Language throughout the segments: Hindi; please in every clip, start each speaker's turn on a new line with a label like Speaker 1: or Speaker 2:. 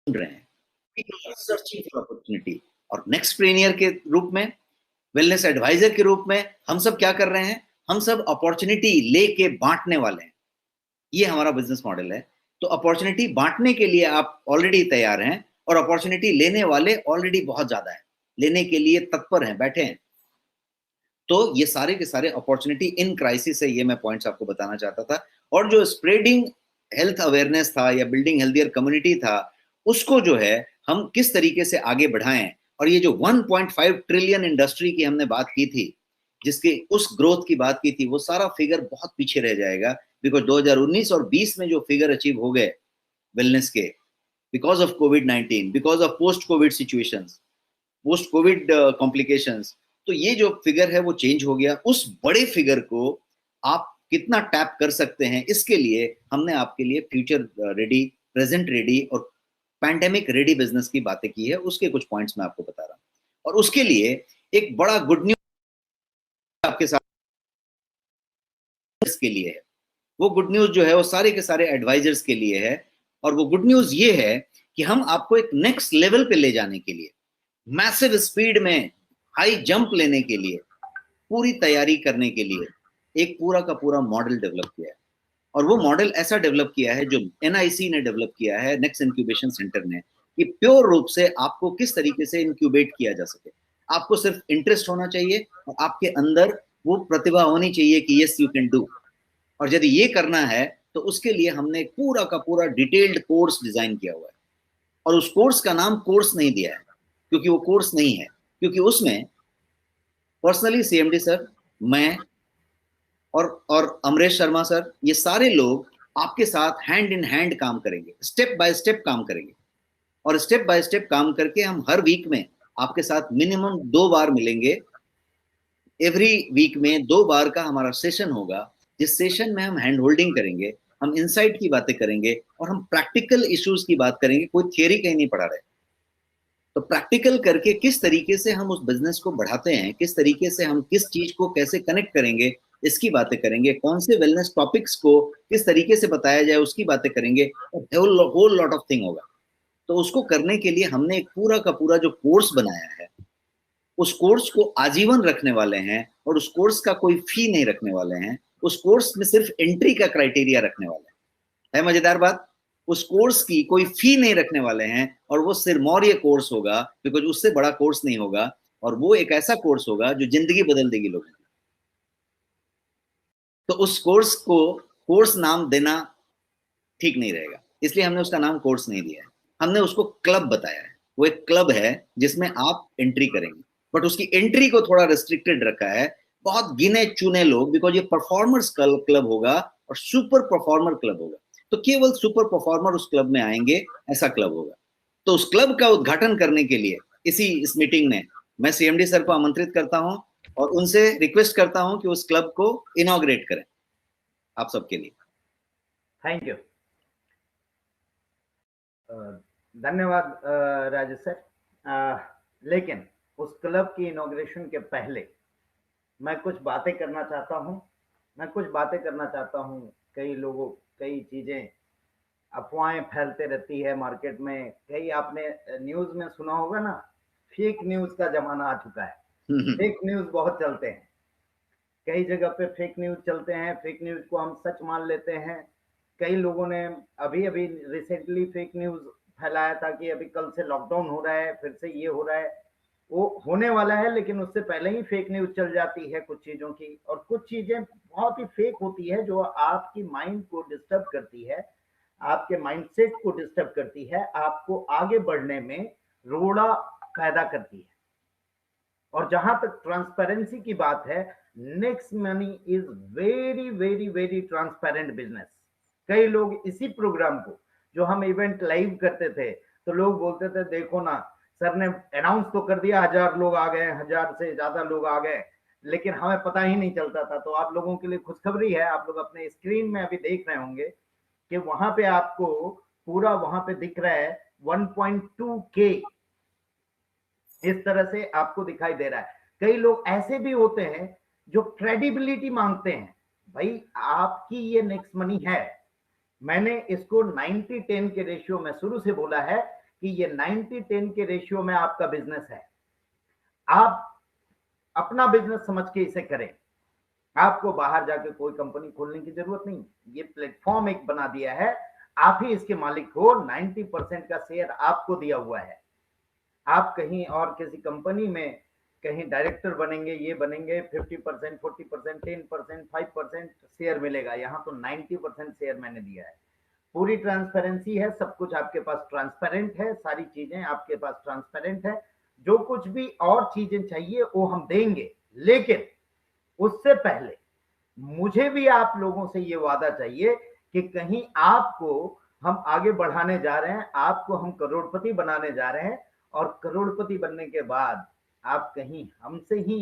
Speaker 1: रहे हैं, people are searching for opportunity। और नेक्स्ट प्रेनियर के रूप में, वेलनेस एडवाइजर के रूप में हम सब क्या कर रहे हैं? हम सब अपॉर्चुनिटी लेके बांटने वाले हैं। ये हमारा बिजनेस मॉडल है। तो अपॉर्चुनिटी बांटने के लिए आप ऑलरेडी तैयार हैं और अपॉर्चुनिटी लेने वाले ऑलरेडी बहुत ज्यादा है, लेने के लिए तत्पर हैं, बैठे हैं। तो ये सारे के सारे अपॉर्चुनिटी इन क्राइसिस है, ये मैं पॉइंट्स आपको बताना चाहता था। और जो स्प्रेडिंग हेल्थ अवेयरनेस था या बिल्डिंग हेल्थियर कम्युनिटी था, उसको जो है हम किस तरीके से आगे बढ़ाएं। और ये जो 1.5 ट्रिलियन इंडस्ट्री की हमने बात की थी, जिसके उस ग्रोथ की बात की थी, वो सारा फिगर बहुत पीछे रह जाएगा। बिकॉज 2019 और 20 में जो फिगर अचीव हो गए वेलनेस के, because of covid, because of post Covid situations, post Covid complications, तो ये जो फिगर है वो चेंज हो गया। उस बड़े फिगर को आप कितना टैप कर सकते हैं, इसके लिए हमने आपके लिए फ्यूचर रेडी, प्रेजेंट रेडी और पैंडेमिक रेडी बिजनेस की बातें की है। उसके कुछ पॉइंट्स मैं आपको बता रहा हूं। और उसके लिए एक बड़ा गुड न्यूज आपके साथ के लिए है। वो गुड न्यूज जो है वो सारे के सारे एडवाइजर्स के लिए है। और वो गुड न्यूज ये है कि हम आपको एक नेक्स्ट लेवल पे ले जाने के लिए, मैसिव स्पीड में हाई जंप लेने के लिए, पूरी तैयारी करने के लिए एक पूरा का पूरा मॉडल डेवलप किया है। और वो मॉडल ऐसा डेवलप किया है जो एनआईसी ने डेवलप किया है, नेक्स्ट इंक्यूबेशन सेंटर ने, कि प्योर रूप से आपको किस तरीके से इंक्यूबेट किया जा सके। आपको सिर्फ इंटरेस्ट होना चाहिए और आपके अंदर वो प्रतिभा होनी चाहिए कि यस यू कैन डू। और यदि ये करना है तो उसके लिए हमने एक पूरा का पूरा डिटेल्ड कोर्स डिजाइन किया हुआ है। और उस कोर्स का नाम कोर्स नहीं दिया है क्योंकि वो कोर्स नहीं है, क्योंकि उसमें पर्सनली सीएमडी सर, मैं और अमरेश शर्मा सर, ये सारे लोग आपके साथ हैंड इन हैंड काम करेंगे, स्टेप बाय स्टेप काम करेंगे। और स्टेप बाय स्टेप काम करके हम हर वीक में आपके साथ मिनिमम 2 बार मिलेंगे। एवरी वीक में 2 बार का हमारा सेशन होगा, जिस सेशन में हम हैंड होल्डिंग करेंगे, हम इनसाइट की बातें करेंगे और हम प्रैक्टिकल इश्यूज की बात करेंगे। कोई थियरी कहीं नहीं पढ़ा रहे। तो प्रैक्टिकल करके किस तरीके से हम उस बिजनेस को बढ़ाते हैं, किस तरीके से हम किस चीज को कैसे कनेक्ट करेंगे, इसकी बातें करेंगे। कौन से वेलनेस टॉपिक्स को किस तरीके से बताया जाए, उसकी बातें करेंगे। होल लॉट ऑफ थिंग होगा। तो उसको करने के लिए हमने एक पूरा का पूरा जो कोर्स बनाया है, उस कोर्स को आजीवन रखने वाले हैं। और उस कोर्स का कोई फी नहीं रखने वाले हैं। उस कोर्स में सिर्फ एंट्री का क्राइटेरिया रखने वाले हैं। है मजेदार बात? उस कोर्स की कोई फी नहीं रखने वाले हैं और वो सिरमौर्य कोर्स होगा, बिकॉज उससे बड़ा कोर्स नहीं होगा। और वो एक ऐसा कोर्स होगा जो जिंदगी बदल देगी लोगों की। तो उस कोर्स को कोर्स नाम देना ठीक नहीं रहेगा, इसलिए हमने उसका नाम कोर्स नहीं दिया है। हमने उसको क्लब बताया है। वो एक क्लब है जिसमें आप एंट्री करेंगे, बट उसकी एंट्री को थोड़ा रिस्ट्रिक्टेड रखा है। बहुत गिने चुने लोग, बिकॉज ये परफॉर्मर्स क्लब होगा और सुपर परफॉर्मर क्लब होगा। तो केवल सुपर परफॉर्मर उस क्लब में आएंगे, ऐसा क्लब होगा। तो उस क्लब का उद्घाटन करने के लिए इस मीटिंग में मैं सीएमडी सर को आमंत्रित करता हूं और उनसे रिक्वेस्ट करता हूं कि उस क्लब को इनॉग्रेट करें आप सबके लिए।
Speaker 2: थैंक यू, धन्यवाद राजेश सर। लेकिन उस क्लब की इनॉग्रेशन के पहले मैं कुछ बातें करना चाहता हूँ। कई लोगों, कई चीजें, अफवाहें फैलते रहती है मार्केट में। कई आपने न्यूज में सुना होगा ना, फेक न्यूज का जमाना आ चुका है। फेक न्यूज बहुत चलते हैं, कई जगह पे फेक न्यूज चलते हैं। फेक न्यूज को हम सच मान लेते हैं। कई लोगों ने अभी रिसेंटली फेक न्यूज फैलाया था कि अभी कल से लॉकडाउन हो रहा है, फिर से ये हो रहा है, वो होने वाला है। लेकिन उससे पहले ही फेक न्यूज चल जाती है कुछ चीजों की। और कुछ चीजें बहुत ही फेक होती है जो आपकी माइंड को डिस्टर्ब करती है, आपके माइंडसेट को डिस्टर्ब करती है, आपको आगे बढ़ने में रोड़ा पैदा करती है। और जहां तक ट्रांसपेरेंसी की बात है, next money is very very very transparent business. कई लोग इसी प्रोग्राम को, जो हम इवेंट लाइव करते थे, तो लोग बोलते थे देखो ना सर ने अनाउंस तो कर दिया, 1000 लोग आ गए, 1000 से ज्यादा लोग आ गए, लेकिन हमें पता ही नहीं चलता था। तो आप लोगों के लिए खुशखबरी है, आप लोग अपने स्क्रीन में अभी देख रहे होंगे कि वहां पे आपको पूरा वहां पे दिख रहा है 1.2K, इस तरह से आपको दिखाई दे रहा है। कई लोग ऐसे भी होते हैं जो क्रेडिबिलिटी मांगते हैं। भाई आपकी ये नेक्स्ट मनी है। मैंने इसको 90-10 के रेशियो में शुरू से बोला है कि ये 90-10 के रेशियो में आपका बिजनेस है। आप अपना बिजनेस समझ के इसे करें। आपको बाहर जाके कोई कंपनी खोलने की जरूरत नहीं, ये प्लेटफॉर्म एक बना दिया है, आप ही इसके मालिक हो। 90% का शेयर आपको दिया हुआ है। आप कहीं और किसी कंपनी में कहीं डायरेक्टर बनेंगे, ये बनेंगे, 50%, 40%, 10%, 5% शेयर मिलेगा। यहाँ तो 90% शेयर मैंने दिया है। पूरी ट्रांसपेरेंसी है, सब कुछ आपके पास ट्रांसपेरेंट है, सारी चीजें आपके पास ट्रांसपेरेंट है। जो कुछ भी और चीजें चाहिए वो हम देंगे, लेकिन उससे पहले मुझे भी आप लोगों से ये वादा चाहिए कि कहीं आपको हम आगे बढ़ाने जा रहे हैं, आपको हम करोड़पति बनाने जा रहे हैं, और करोड़पति बनने के बाद आप कहीं हमसे ही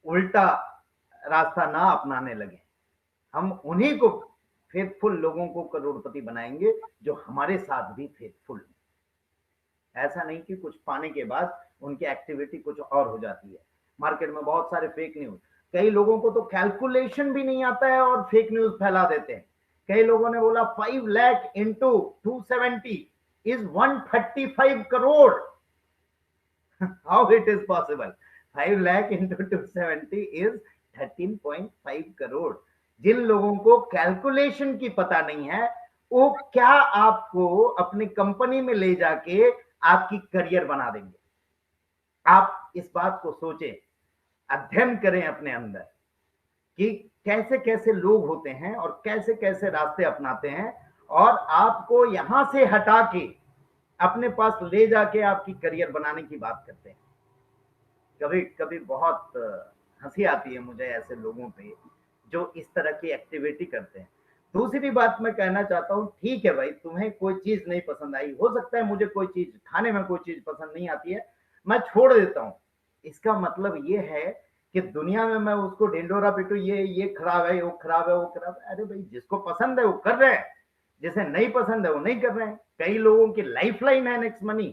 Speaker 2: उल्टा रास्ता ना अपनाने लगे। हम उन्हीं को फेथफुल लोगों को करोड़पति बनाएंगे जो हमारे साथ भी फेथफुल हैं। ऐसा नहीं कि कुछ पाने के बाद उनकी एक्टिविटी कुछ और हो जाती है। मार्केट में बहुत सारे फेक न्यूज, कई लोगों को तो कैलकुलेशन भी नहीं आता है और फेक न्यूज फैला देते हैं। कई लोगों ने बोला 5 lakh into 270 is 135 crore. How it is possible? 5 lakh into 270 is 13.5 crore. जिन लोगों को कैलकुलेशन की पता नहीं है, वो क्या आपको अपनी कंपनी में ले जाके आपकी करियर बना देंगे। आप इस बात को सोचें, अध्ययन करें अपने अंदर कि कैसे कैसे लोग होते हैं और कैसे कैसे रास्ते अपनाते हैं, और आपको यहां से हटा के अपने पास ले जाके आपकी करियर बनाने की बात करते हैं। कभी कभी बहुत हंसी आती है मुझे ऐसे लोगों पे जो इस तरह की एक्टिविटी करते हैं। दूसरी बात मैं कहना चाहता हूं, ठीक है भाई, तुम्हें कोई चीज नहीं पसंद आई, हो सकता है मुझे कोई चीज खाने में कोई चीज पसंद नहीं आती है, मैं छोड़ देता हूं। इसका मतलब ये है कि दुनिया में मैं उसको ढिंडोरा पीटू, ये खराब है, वो खराब है, वो खराब है। अरे भाई, जिसको पसंद है वो कर रहे हैं, जिसे नहीं पसंद है वो नहीं कर रहे हैं। कई लोगों की लाइफ लाइन है नेक्स्ट मनी,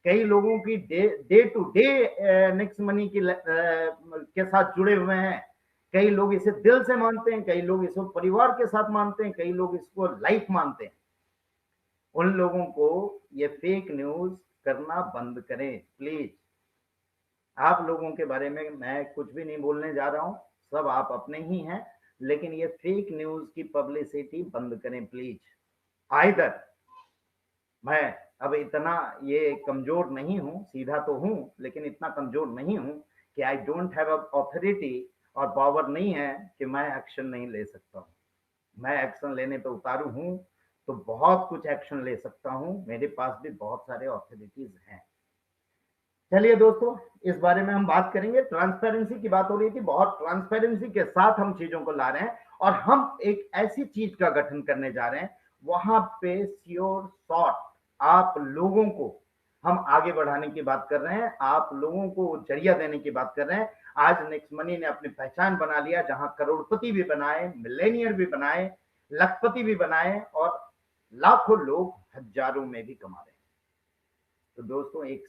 Speaker 2: कई लोगों की day to day next money की के साथ जुड़े हुए हैं। कई लोग इसे दिल से मानते हैं, कई लोग इसको परिवार के साथ मानते हैं, कई लोग इसको लाइफ मानते हैं। उन लोगों को ये फेक न्यूज करना बंद करें प्लीज। आप लोगों के बारे में मैं कुछ भी नहीं बोलने जा रहा हूं, सब आप अपने ही हैं, लेकिन ये फेक न्यूज की पब्लिसिटी बंद करें प्लीज। आइदर मैं अब इतना ये कमजोर नहीं हूं, सीधा तो हूं लेकिन इतना कमजोर नहीं हूं कि आई डोंट हैव अथॉरिटी और पावर नहीं है कि मैं एक्शन नहीं ले सकता हूं। मैं एक्शन लेने पे उतारू हूं तो बहुत कुछ एक्शन ले सकता हूं, मेरे पास भी बहुत सारे अथॉरिटीज हैं। चलिए दोस्तों, इस बारे में हम बात करेंगे। ट्रांसपेरेंसी की बात हो रही थी, बहुत ट्रांसपेरेंसी के साथ हम चीजों को ला रहे हैं, और हम एक ऐसी चीज का गठन करने जा रहे हैं वहां पे श्योर शॉर्ट आप लोगों को हम आगे बढ़ाने की बात कर रहे हैं, आप लोगों को जरिया देने की बात कर रहे हैं। आज नेक्स्ट मनी ने अपनी पहचान बना लिया, जहां करोड़पति भी बनाए, मिलेनियर भी बनाए, लखपति भी बनाए, और लाखों लोग हजारों में भी कमा रहे हैं। तो दोस्तों, एक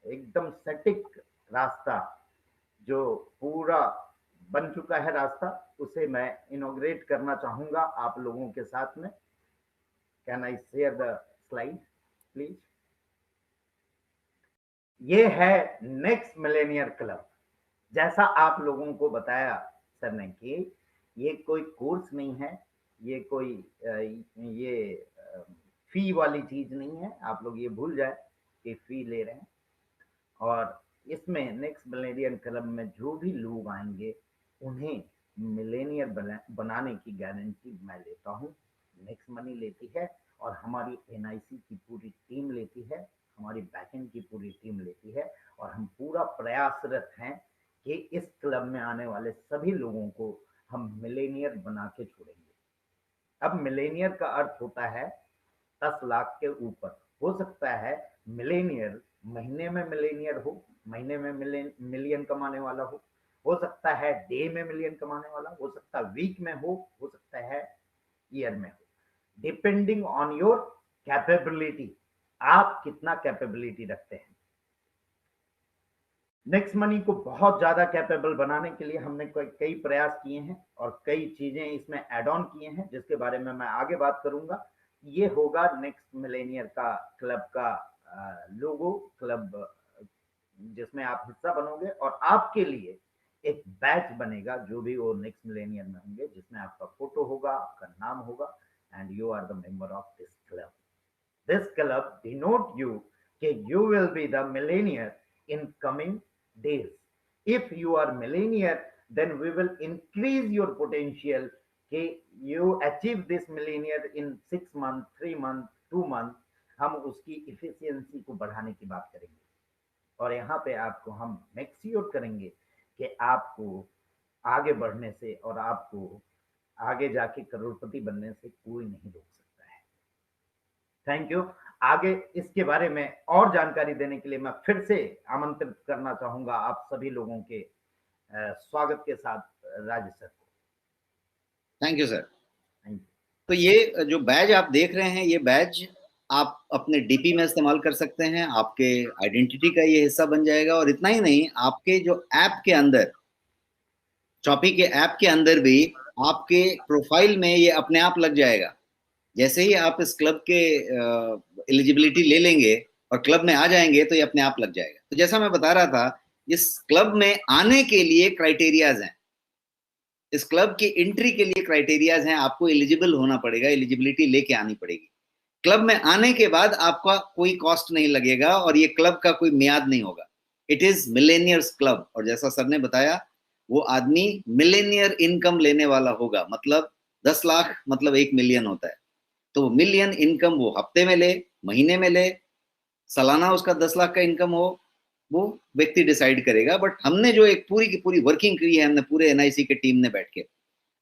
Speaker 2: एकदम सटीक रास्ता जो पूरा बन चुका है रास्ता, उसे मैं इनॉग्रेट करना चाहूंगा आप लोगों के साथ में। Can I share the slide please? ये है नेक्स्ट मिलेनियर क्लब। जैसा आप लोगों को बताया सर ने कि ये कोई कोर्स नहीं है, ये कोई ये फी वाली चीज नहीं है। आप लोग ये भूल जाए कि फी ले रहे हैं। और इसमें नेक्स्ट मिलेनियर क्लब में जो भी लोग आएंगे उन्हें मिलेनियर बनाने की गारंटी मैं लेता हूँ, नेक्स्ट मनी लेती है, और हमारी एनआईसी की पूरी टीम लेती है, हमारी बैकएंड की पूरी टीम लेती है, और हम पूरा प्रयासरत हैं कि इस क्लब में आने वाले सभी लोगों को हम मिलेनियर बना के छोड़ेंगे। अब मिलेनियर का अर्थ होता है 10 लाख के ऊपर। हो सकता है मिलेनियर महीने में मिलेनियर हो, महीने में मिलियन कमाने वाला हो सकता है डे में मिलियन कमाने वाला, हो सकता है वीक में हो सकता है ईयर में हो, डिपेंडिंग ऑन योर कैपेबिलिटी। आप कितना कैपेबिलिटी रखते हैं। नेक्स्ट मनी को बहुत ज्यादा कैपेबल बनाने के लिए हमने कई प्रयास किए हैं और कई चीजें इसमें ऐड ऑन किए हैं, जिसके बारे में मैं आगे बात करूंगा। ये होगा नेक्स्ट मिलेनियर का क्लब का लोगो, क्लब जिसमें आप हिस्सा बनोगे, और आपके लिए एक बैच बनेगा जो भी वो नेक्स्ट मिलेनियर में होंगे, जिसमें आपका फोटो होगा, आपका नाम होगा, and you are the member of this club. This club denote you that you will be the millionaire in coming days. If you are millionaire, then we will increase your potential कि you achieve this millionaire in 6 months, 3 months, 2 months. हम उसकी efficiency को बढ़ाने की बात करेंगे, और यहाँ पे आपको हम मेक श्योर करेंगे कि आपको आगे बढ़ने से और आपको आगे जाके करोड़पति बनने से कोई नहीं रोक सकता है. Thank you. आगे इसके बारे में और जानकारी देने के लिए मैं फिर से आमंत्रित करना चाहूंगा आप सभी लोगों के स्वागत के साथ राजेश सर को.
Speaker 1: Thank you sir.
Speaker 2: Thank you.
Speaker 1: तो ये जो बैज आप देख रहे हैं, ये बैज आप अपने डीपी में इस्तेमाल कर सकते हैं, आपके आइडेंटिटी का ये हिस्सा बन जाएगा. और इतना ही नहीं, आपके जो ऐप के अंदर, चॉपी के ऐप के अंदर भी आपके प्रोफाइल में ये अपने आप लग जाएगा. जैसे ही आप इस क्लब के एलिजिबिलिटी ले लेंगे और क्लब में आ जाएंगे तो ये अपने आप लग जाएगा. तो जैसा मैं बता रहा था, इस क्लब में आने के लिए क्राइटेरियाज हैं, इस क्लब की एंट्री के लिए क्राइटेरियाज हैं. आपको एलिजिबल होना पड़ेगा, एलिजिबिलिटी लेके आनी पड़ेगी. क्लब में आने के बाद आपका कोई कॉस्ट नहीं लगेगा और ये क्लब का कोई मियाद नहीं होगा. It is millionaires club. और जैसा सर ने बताया, वो आदमी मिलेनियर इनकम लेने वाला होगा. मतलब 10 लाख मतलब 1 मिलियन होता है. तो मिलियन इनकम वो हफ्ते में ले, महीने में ले, सालाना उसका 10 लाख का इनकम हो, वो व्यक्ति डिसाइड करेगा. बट हमने जो एक पूरी की पूरी वर्किंग की है, हमने पूरे एनआईसी के टीम ने बैठ के,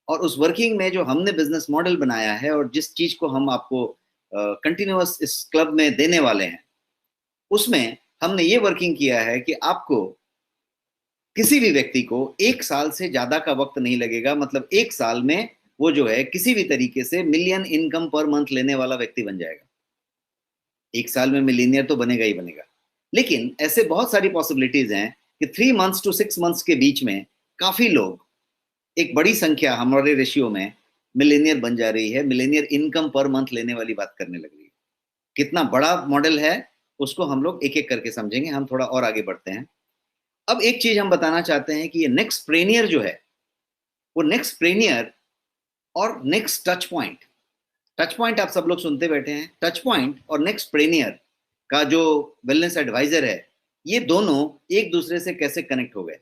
Speaker 1: और उस वर्किंग में जो हमने बिजनेस मॉडल बनाया है और जिस चीज को हम आपको कंटिन्यूअस इस क्लब में देने वाले हैं, उसमें हमने ये वर्किंग किया है कि आपको, किसी भी व्यक्ति को 1 साल से ज्यादा का वक्त नहीं लगेगा. मतलब 1 साल में वो जो है किसी भी तरीके से मिलियन इनकम पर मंथ लेने वाला व्यक्ति बन जाएगा. 1 साल में मिलीनियर तो बनेगा ही बनेगा. लेकिन ऐसे बहुत सारी पॉसिबिलिटीज हैं कि 3 मंथ्स टू 6 मंथ्स के बीच में काफी लोग, एक बड़ी संख्या हमारे रेशियो में मिलीनियर बन जा रही है, मिलीनियर इनकम पर मंथ लेने वाली बात करने लग रही है. कितना बड़ा मॉडल है उसको हम लोग एक एक करके समझेंगे. हम थोड़ा और आगे बढ़ते हैं. अब एक चीज हम बताना चाहते हैं कि ये नेक्स्ट प्रेनियर जो है, वो नेक्स्ट प्रेनियर और नेक्स्ट टच पॉइंट आप सब लोग सुनते बैठे हैं. टच पॉइंट और नेक्स्ट प्रेनियर का जो वेलनेस एडवाइजर है, ये दोनों एक दूसरे से कैसे कनेक्ट हो गए.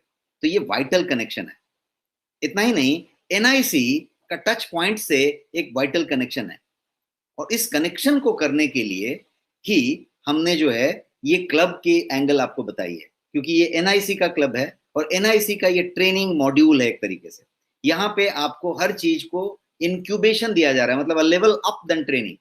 Speaker 1: तो ये वाइटल कनेक्शन है. इतना ही नहीं, एनआईसी का टच पॉइंट से एक वाइटल कनेक्शन है. और इस कनेक्शन को करने के लिए ही हमने जो है ये क्लब की एंगल आपको बताई है, क्योंकि ये एनआईसी का क्लब है और एनआईसी का ये ट्रेनिंग मॉड्यूल है एक तरीके से. यहाँ पे आपको हर चीज को इंक्यूबेशन दिया जा रहा है, मतलब level up then training.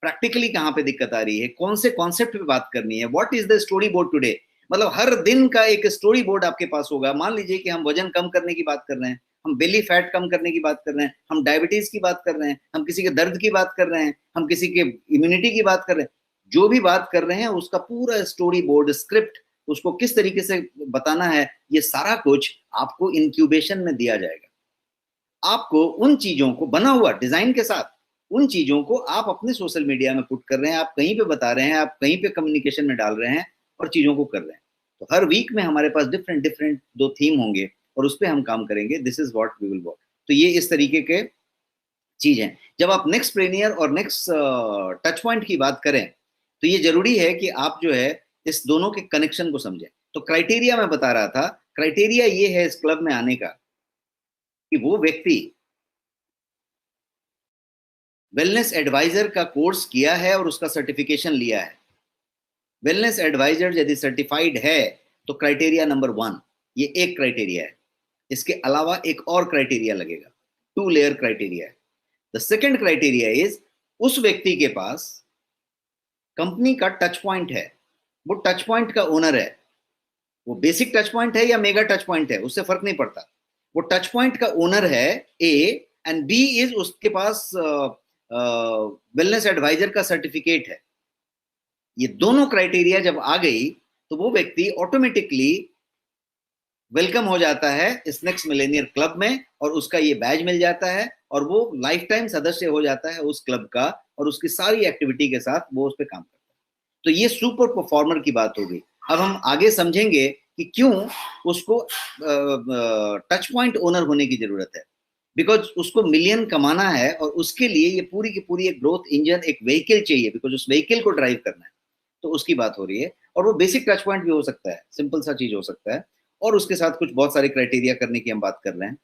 Speaker 1: Practically कहाँ पे दिक्कत आ रही है, कौन से कॉन्सेप्ट पे बात करनी है, what is the story board today. मतलब हर दिन का एक स्टोरी बोर्ड आपके पास होगा. मान लीजिए कि हम वजन कम करने की बात कर रहे हैं, हम बेली फैट कम करने की बात कर रहे हैं, हम डायबिटीज की बात कर रहे हैं, हम किसी के दर्द की बात कर रहे हैं, हम किसी के इम्यूनिटी की बात कर रहे हैं. जो भी बात कर रहे हैं उसका पूरा स्टोरी बोर्ड, स्क्रिप्ट, उसको किस तरीके से बताना है, ये सारा कुछ आपको इंक्यूबेशन में दिया जाएगा. आपको उन चीजों को बना हुआ डिजाइन के साथ, उन चीजों को आप अपने सोशल मीडिया में पुट कर रहे हैं, आप कहीं पे बता रहे हैं, आप कहीं पे कम्युनिकेशन में डाल रहे हैं और चीजों को कर रहे हैं. तो हर वीक में हमारे पास डिफरेंट 2 थीम होंगे और उस पर हम काम करेंगे. This is what we will work. तो ये इस तरीके के चीज है. जब आप नेक्स्ट प्रेनियर और नेक्स्ट टच पॉइंट की बात करें, तो ये जरूरी है कि आप जो है इस दोनों के कनेक्शन को समझें. तो क्राइटेरिया मैं बता रहा था, क्राइटेरिया ये है इस क्लब में आने का कि वो व्यक्ति वेलनेस एडवाइजर का कोर्स किया है और उसका सर्टिफिकेशन लिया है. वेलनेस एडवाइजर यदि सर्टिफाइड है तो क्राइटेरिया नंबर 1, ये एक क्राइटेरिया है. इसके अलावा एक और क्राइटेरिया लगेगा, 2 लेयर क्राइटेरिया है. द सेकंड क्राइटेरिया इज, उस व्यक्ति के पास कंपनी का टच पॉइंट है, वो टच पॉइंट का ओनर है. वो बेसिक टच पॉइंट है या मेगा टच पॉइंट है, उससे फर्क नहीं पड़ता. वो टच पॉइंट का ओनर है ए, एंड बी इज उसके पास वेलनेस एडवाइजर का सर्टिफिकेट है. ये दोनों क्राइटेरिया जब आ गई तो वो व्यक्ति ऑटोमेटिकली वेलकम हो जाता है इस नेक्स्ट मिलेनियर क्लब में, और उसका ये बैज मिल जाता है और वो लाइफ टाइम सदस्य हो जाता है उस क्लब का, और उसकी सारी एक्टिविटी के साथ वो उस पर काम करता है। तो ये सुपर परफॉर्मर की बात होगी। अब हम आगे समझेंगे कि क्यों उसको टच पॉइंट ओनर होने की जरूरत है, बिकॉज उसको मिलियन कमाना है और उसके लिए ये पूरी की पूरी एक ग्रोथ इंजन, एक व्हीकल चाहिए, बिकॉज उस व्हीकल को ड्राइव करना है। तो उसकी बात हो रही है, और वो बेसिक टच पॉइंट भी हो सकता है, सिंपल सा चीज हो सकता है, और उसके साथ कुछ बहुत सारे क्राइटेरिया करने की हम बात कर रहे हैं।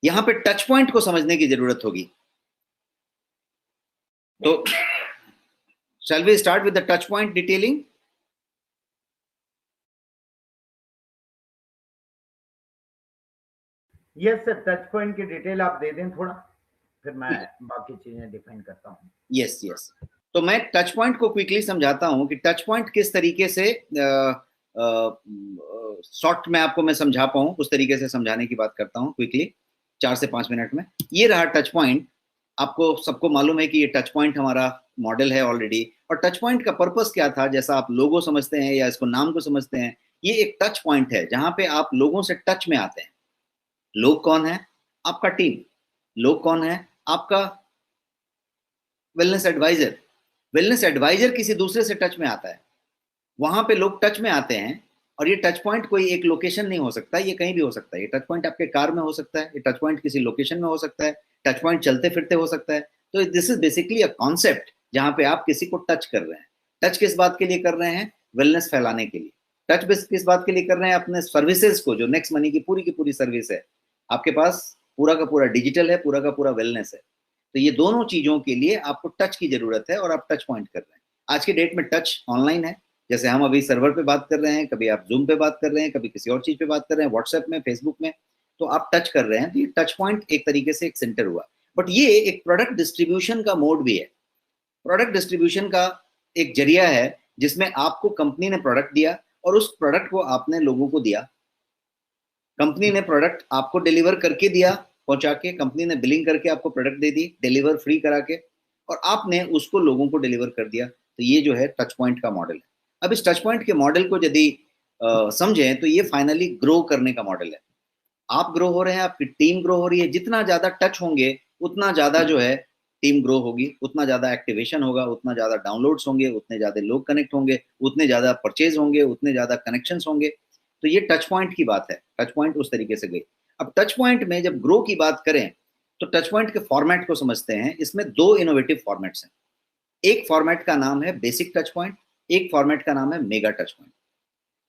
Speaker 1: यहां पे टच पॉइंट को समझने की जरूरत होगी। तो shall we start with the touch point detailing?
Speaker 2: Yes sir, touch point की डिटेल आप दे दें थोड़ा, फिर मैं बाकी चीजें डिफाइन करता हूँ।
Speaker 1: यस यस, तो मैं टच पॉइंट को क्विकली समझाता हूं कि टच पॉइंट किस तरीके से शॉर्ट में आपको मैं समझा पाऊं, उस तरीके से समझाने की बात करता हूं क्विकली, 4 से 5 मिनट में। ये रहा टच पॉइंट। आपको सबको मालूम है कि ये टच पॉइंट हमारा मॉडल है ऑलरेडी, और टच पॉइंट का पर्पस क्या था, जैसा आप लोगो समझते हैं या इसको नाम को समझते हैं, ये एक टच पॉइंट है जहां पे आप लोगों से टच में आते हैं। लोग कौन है? आपका टीम। लोग कौन है? आपका वेलनेस एडवाइजर। वेलनेस एडवाइजर किसी दूसरे से टच में आता है, वहां पे लोग टच में आते हैं। और ये टच पॉइंट कोई एक लोकेशन नहीं हो सकता, ये कहीं भी हो सकता है। ये टच पॉइंट आपके कार में हो सकता है, ये टच पॉइंट किसी लोकेशन में हो सकता है, टच पॉइंट चलते फिरते हो सकता है। तो this is basically a concept जहां पे आप किसी को टच कर रहे हैं। टच किस बात के लिए कर रहे हैं? वेलनेस फैलाने के लिए। टच किस बात के लिए कर रहे हैं? अपने सर्विसेज को, जो नेक्स्ट मनी की पूरी सर्विस है आपके पास, पूरा का पूरा डिजिटल है, पूरा का पूरा वेलनेस है। तो ये दोनों चीजों के लिए आपको टच की जरूरत है, और आप टच पॉइंट कर रहे हैं। आज के डेट में टच ऑनलाइन है, जैसे हम अभी सर्वर पे बात कर रहे हैं, कभी आप जूम पे बात कर रहे हैं, कभी किसी और चीज पे बात कर रहे हैं, व्हाट्सएप में, फेसबुक में, तो आप टच कर रहे हैं। तो ये टच पॉइंट एक तरीके से एक सेंटर हुआ। बट ये एक प्रोडक्ट डिस्ट्रीब्यूशन का मोड भी है। प्रोडक्ट डिस्ट्रीब्यूशन का एक जरिया है जिसमें आपको कंपनी ने प्रोडक्ट दिया, और उस प्रोडक्ट को आपने लोगों को दिया। कंपनी ने प्रोडक्ट आपको डिलीवर करके दिया, पहुंचा के, कंपनी ने बिलिंग करके आपको प्रोडक्ट दे दी, डिलीवर फ्री करा के, और आपने उसको लोगों को डिलीवर कर दिया। तो ये जो है टच पॉइंट का मॉडल है। अब इस टच पॉइंट के मॉडल को यदि समझें तो ये फाइनली ग्रो करने का मॉडल है। आप ग्रो हो रहे हैं, आपकी टीम ग्रो हो रही है। जितना ज्यादा टच होंगे उतना ज्यादा जो है टीम ग्रो होगी, उतना ज्यादा एक्टिवेशन होगा, उतना ज्यादा डाउनलोड्स होंगे, उतने ज्यादा लोग कनेक्ट होंगे, उतने ज्यादा परचेज होंगे, उतने ज्यादा कनेक्शंस होंगे। तो ये टच पॉइंट की बात है। टच पॉइंट उस तरीके से गई। अब टच पॉइंट में जब ग्रो की बात करें तो टच पॉइंट के फॉर्मेट को समझते हैं। इसमें 2 इनोवेटिव फॉर्मेट्स हैं। एक फॉर्मेट का नाम है बेसिक टच पॉइंट, एक फॉर्मेट का नाम है मेगा टच पॉइंट।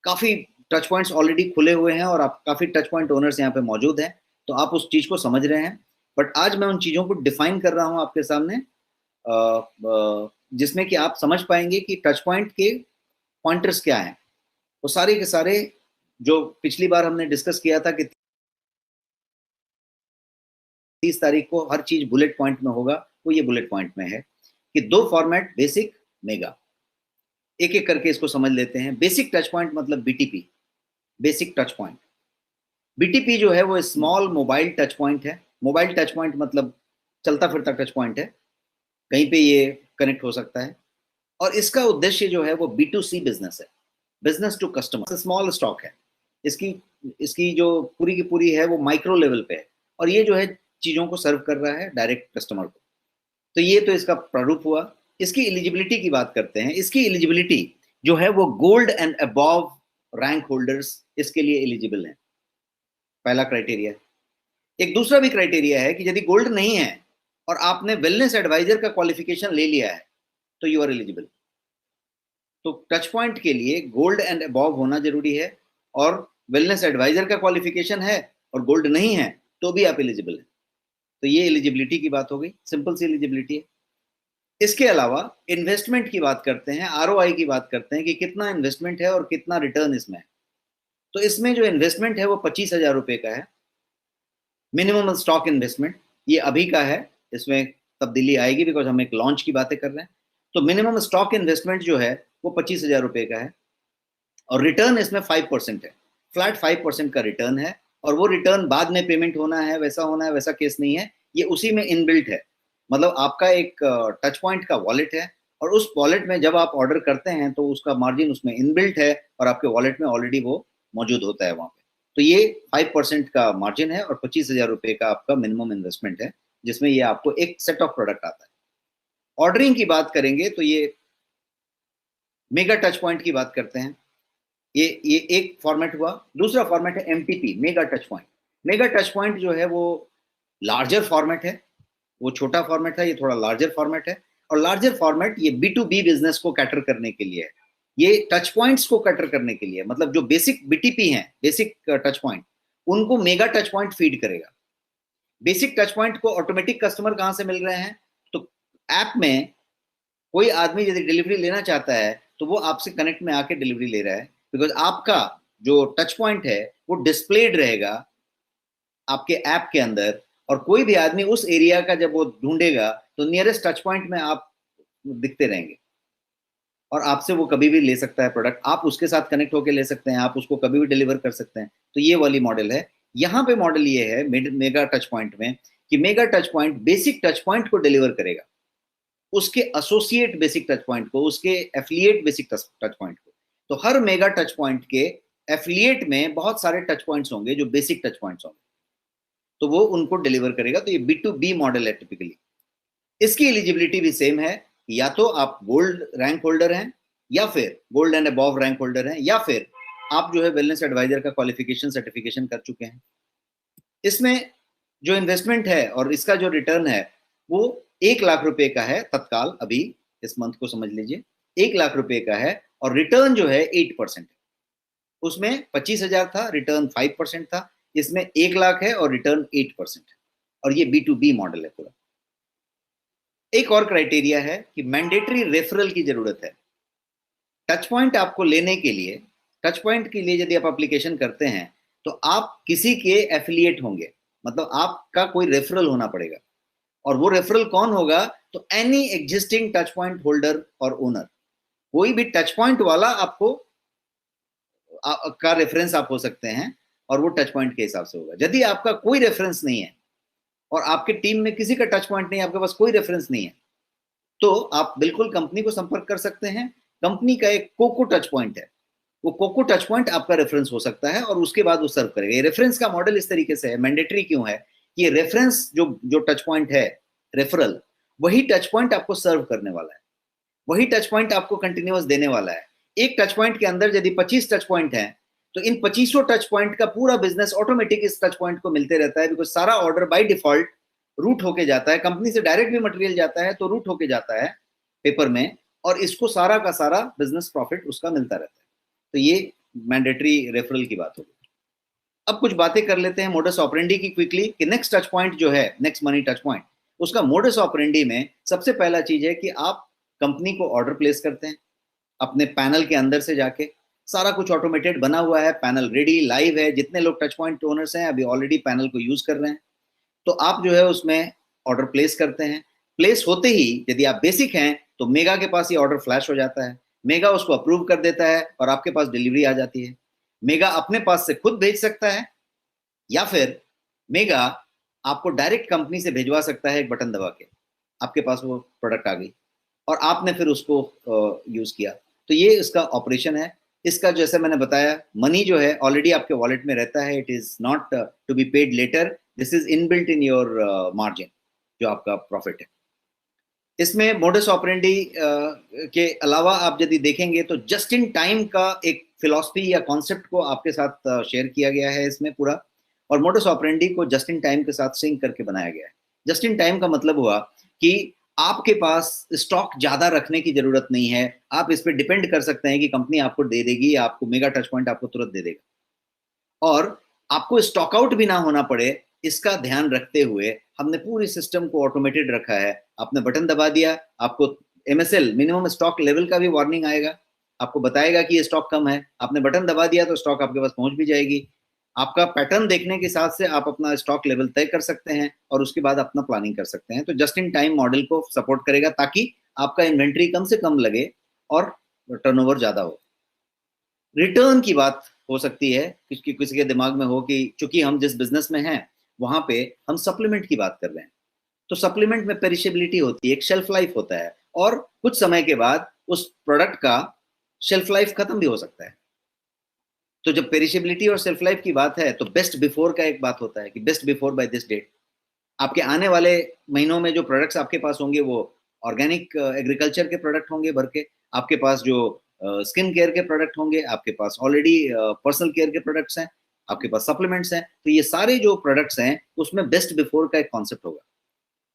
Speaker 1: काफी टच पॉइंट्स ऑलरेडी खुले हुए हैं, और आप काफी टच पॉइंट ओनर्स यहाँ पे मौजूद हैं, तो आप उस चीज को समझ रहे हैं। बट आज मैं उन चीजों को डिफाइन कर रहा हूं आपके सामने, जिसमें कि आप समझ पाएंगे कि टच पॉइंट के पॉइंटर्स क्या हैं। वो सारे के सारे जो पिछली बार हमने डिस्कस किया था कि 30 तारीख को हर चीज बुलेट पॉइंट में होगा, वो ये बुलेट पॉइंट में है कि 2 फॉर्मेट, बेसिक, मेगा। एक एक करके इसको समझ लेते हैं। बेसिक टच पॉइंट मतलब BTP, basic touch point. BTP जो है वो स्मॉल मोबाइल टच पॉइंट है। मोबाइल टच पॉइंट मतलब चलता फिरता टच पॉइंट है, कहीं पे ये कनेक्ट हो सकता है। और इसका उद्देश्य जो है वो B2C बिजनेस है, business to customer. Small stock है इसकी इसकी जो पूरी की पूरी है वो माइक्रो लेवल पे है, और ये जो है चीजों को सर्व कर रहा है डायरेक्ट कस्टमर को। तो ये तो इसका प्रारूप हुआ। इसकी एलिजिबिलिटी की बात करते हैं। इसकी एलिजिबिलिटी जो है वो gold and above rank holders इसके लिए एलिजिबल हैं, पहला क्राइटेरिया। एक दूसरा भी क्राइटेरिया है कि यदि गोल्ड नहीं है और आपने वेलनेस एडवाइजर का क्वालिफिकेशन ले लिया है तो यू आर एलिजिबल। तो टच पॉइंट के लिए गोल्ड एंड अबव होना जरूरी है, और वेलनेस एडवाइजर का क्वालिफिकेशन है और गोल्ड नहीं है तो भी आप एलिजिबल है। तो ये एलिजिबिलिटी की बात हो गई, सिंपल सी एलिजिबिलिटी है। इसके अलावा इन्वेस्टमेंट की बात करते हैं, ROI की बात करते हैं कि कितना इन्वेस्टमेंट है और कितना रिटर्न इसमें है। तो इसमें जो इन्वेस्टमेंट है वो 25,000 रुपए का है, मिनिमम स्टॉक इन्वेस्टमेंट। ये अभी का है, इसमें तब्दीली आएगी बिकॉज हम एक लॉन्च की बातें कर रहे हैं। तो मिनिमम स्टॉक इन्वेस्टमेंट जो है वो 25,000 रुपए का है, और रिटर्न इसमें 5% है, फ्लैट 5% का रिटर्न है। और वो रिटर्न बाद में पेमेंट होना है, वैसा होना है, वैसा केस नहीं है, ये उसी में इनबिल्ट है। मतलब आपका एक टच पॉइंट का वॉलेट है, और उस वॉलेट में जब आप ऑर्डर करते हैं तो उसका मार्जिन उसमें इनबिल्ट है, और आपके वॉलेट में ऑलरेडी वो मौजूद होता है वहां पे। तो ये 5% का मार्जिन है, और 25,000 रुपए का आपका मिनिमम इन्वेस्टमेंट है, जिसमें ये आपको एक सेट ऑफ प्रोडक्ट आता है। ऑर्डरिंग की बात करेंगे तो ये मेगा टच पॉइंट की बात करते हैं। ये एक फॉर्मेट हुआ। दूसरा फॉर्मेट है MTP, mega touch point. Mega touch point जो है वो लार्जर फॉर्मेट है, वो छोटा फॉर्मेट है, ये थोड़ा लार्जर फॉर्मेट है। और लार्जर फॉर्मेट ये B2B बिजनेस को कैटर करने के लिए है, ये टच पॉइंट्स को कैटर करने के लिए, मतलब जो बेसिक बीटीपी हैं, बेसिक टच पॉइंट, उनको मेगा टच पॉइंट फीड करेगा। बेसिक टच पॉइंट को ऑटोमेटिक कस्टमर कहां से मिल रहे हैं, तो ऐप में कोई आदमी यदि डिलीवरी लेना चाहता है तो वो आपसे कनेक्ट में आके डिलीवरी ले रहा है, बिकॉज आपका जो टच पॉइंट है वो डिस्प्लेड रहेगा आपके ऐप के अंदर। और कोई भी आदमी उस एरिया का जब वो ढूंढेगा तो नियरेस्ट टच पॉइंट में आप दिखते रहेंगे, और आपसे वो कभी भी ले सकता है प्रोडक्ट, आप उसके साथ कनेक्ट होकर ले सकते हैं, आप उसको कभी भी डिलीवर कर सकते हैं। तो ये वाली मॉडल है। यहाँ पे मॉडल ये है मेगा टच पॉइंट में कि mega touch point basic touch point को डिलीवर करेगा, उसके एसोसिएट बेसिक टच पॉइंट को, उसके एफिलिएट बेसिक टच पॉइंट को। तो हर मेगा टच पॉइंट के एफिलिएट में बहुत सारे टच पॉइंट्स होंगे जो बेसिक टच पॉइंट्स होंगे, तो वो उनको डिलीवर करेगा। तो ये B2B मॉडल है टिपिकली। इसकी एलिजिबिलिटी भी सेम है, या तो आप गोल्ड रैंक होल्डर हैं, या फिर gold and above rank holder हैं, या फिर आप जो है वेलनेस एडवाइजर का क्वालिफिकेशन सर्टिफिकेशन कर चुके हैं। इसमें जो इन्वेस्टमेंट है और इसका जो रिटर्न है वो 1 लाख रुपए का है तत्काल, अभी इस मंथ को समझ लीजिए 1 लाख रुपए का है, और रिटर्न जो है 8% है। उसमें 25,000 था, रिटर्न 5% था, इसमें 1 लाख है और रिटर्न 8% है। और ये B2B मॉडल है पूरा। एक और क्राइटेरिया है कि मैंडेटरी रेफरल की जरूरत है। टच पॉइंट आपको लेने के लिए, टच पॉइंट के लिए यदि आप एप्लीकेशन करते हैं तो आप किसी के एफिलिएट होंगे, मतलब आपका कोई रेफरल होना पड़ेगा। और वो रेफरल कौन होगा, तो any existing touch point holder और ओनर, कोई भी टच पॉइंट वाला आपको का रेफरेंस आप हो सकते हैं, और वो टच पॉइंट के हिसाब से होगा। यदि आपका कोई रेफरेंस नहीं है और आपके टीम में किसी का टच पॉइंट नहीं है, आपके पास कोई रेफरेंस नहीं है, तो आप बिल्कुल कंपनी को संपर्क कर सकते हैं। कंपनी का एक कोको टच पॉइंट है, वो कोको टच पॉइंट आपका रेफरेंस हो सकता है, और उसके बाद वो सर्व करेगा। ये रेफरेंस का मॉडल इस तरीके से है, मैंडेटरी क्यों है कि ये रेफरेंस जो जो टच पॉइंट है, रेफरल, वही टच पॉइंट आपको सर्व करने वाला है, वही टच पॉइंट आपको कंटिन्यूअस देने वाला है। एक टच पॉइंट के अंदर यदि 25 टच पॉइंट है तो इन 25 टच पॉइंट का पूरा बिजनेस ऑटोमेटिक इस टच पॉइंट को मिलते रहता है, बिकॉज सारा ऑर्डर बाय डिफॉल्ट रूट होके जाता है, कंपनी से डायरेक्ट भी मटेरियल जाता है तो रूट होके जाता है पेपर में, और इसको सारा का सारा बिजनेस प्रॉफिट उसका मिलता रहता है। तो ये मैंडेटरी रेफरल की बात होगी। अब कुछ बातें कर लेते हैं मोडस ऑपरेंडी की क्विकली, कि नेक्स्ट टच पॉइंट जो है, नेक्स्ट मनी टच पॉइंट, उसका मोडस ऑपरेंडी में सबसे पहला चीज है कि आप कंपनी को ऑर्डर प्लेस करते हैं अपने पैनल के अंदर से जाके। सारा कुछ ऑटोमेटेड बना हुआ है, पैनल रेडी लाइव है, जितने लोग टच पॉइंट ओनर्स हैं अभी ऑलरेडी पैनल को यूज कर रहे हैं, तो आप जो है उसमें ऑर्डर प्लेस करते हैं। प्लेस होते ही यदि आप बेसिक हैं तो मेगा के पास ये ऑर्डर फ्लैश हो जाता है, मेगा उसको अप्रूव कर देता है और आपके पास डिलीवरी आ जाती है। मेगा अपने पास से खुद भेज सकता है, या फिर मेगा आपको डायरेक्ट कंपनी से भेजवा सकता है, एक बटन दबा के आपके पास वो प्रोडक्ट आ गई और आपने फिर उसको यूज किया। तो ये इसका ऑपरेशन है। इसका जैसे मैंने बताया, मनी जो है ऑलरेडी आपके वॉलेट में रहता है, it is not to be paid later, this is inbuilt in your margin, जो आपका प्रॉफिट है। इसमें मोडस ऑपरेंडी के अलावा आप यदि देखेंगे तो जस्ट इन टाइम का एक फिलॉसफी या कॉन्सेप्ट को आपके साथ शेयर किया गया है इसमें पूरा, और मोडस ऑपरेंडी को जस्ट इन टाइम के साथ सिंक करके बनाया गया है। जस्ट इन टाइम का मतलब हुआ कि आपके पास स्टॉक ज्यादा रखने की जरूरत नहीं है, आप इस पर डिपेंड कर सकते हैं कि कंपनी आपको दे देगी, आपको मेगा टच पॉइंट आपको तुरंत दे देगा, और आपको स्टॉक आउट भी ना होना पड़े। इसका ध्यान रखते हुए हमने पूरी सिस्टम को ऑटोमेटेड रखा है। आपने बटन दबा दिया, आपको MSL मिनिमम स्टॉक लेवल का भी वार्निंग आएगा, आपको बताएगा कि ये स्टॉक कम है, आपने बटन दबा दिया तो स्टॉक आपके पास पहुंच भी जाएगी। आपका पैटर्न देखने के साथ से आप अपना स्टॉक लेवल तय कर सकते हैं और उसके बाद अपना प्लानिंग कर सकते हैं। तो जस्ट इन टाइम मॉडल को सपोर्ट करेगा ताकि आपका इन्वेंट्री कम से कम लगे और टर्नओवर ज्यादा हो। रिटर्न की बात हो सकती है किसी के दिमाग में हो कि चूंकि हम जिस बिजनेस में हैं वहां पे हम सप्लीमेंट की बात कर रहे हैं, तो सप्लीमेंट में पेरिशेबिलिटी होती है, एक शेल्फ लाइफ होता है, और कुछ समय के बाद उस प्रोडक्ट का शेल्फ लाइफ खत्म भी हो सकता है। तो जब पेरिशेबिलिटी और शेल्फ लाइफ की बात है तो बेस्ट बिफोर का एक बात होता है कि best before by this date. आपके आने वाले महीनों में जो प्रोडक्ट्स आपके पास होंगे वो ऑर्गेनिक एग्रीकल्चर के प्रोडक्ट होंगे भर के, आपके पास जो स्किन केयर के प्रोडक्ट होंगे, आपके पास ऑलरेडी पर्सनल केयर के प्रोडक्ट्स हैं, आपके पास सप्लीमेंट्स हैं। तो ये सारे जो प्रोडक्ट्स हैं उसमें बेस्ट बिफोर का एक कॉन्सेप्ट होगा।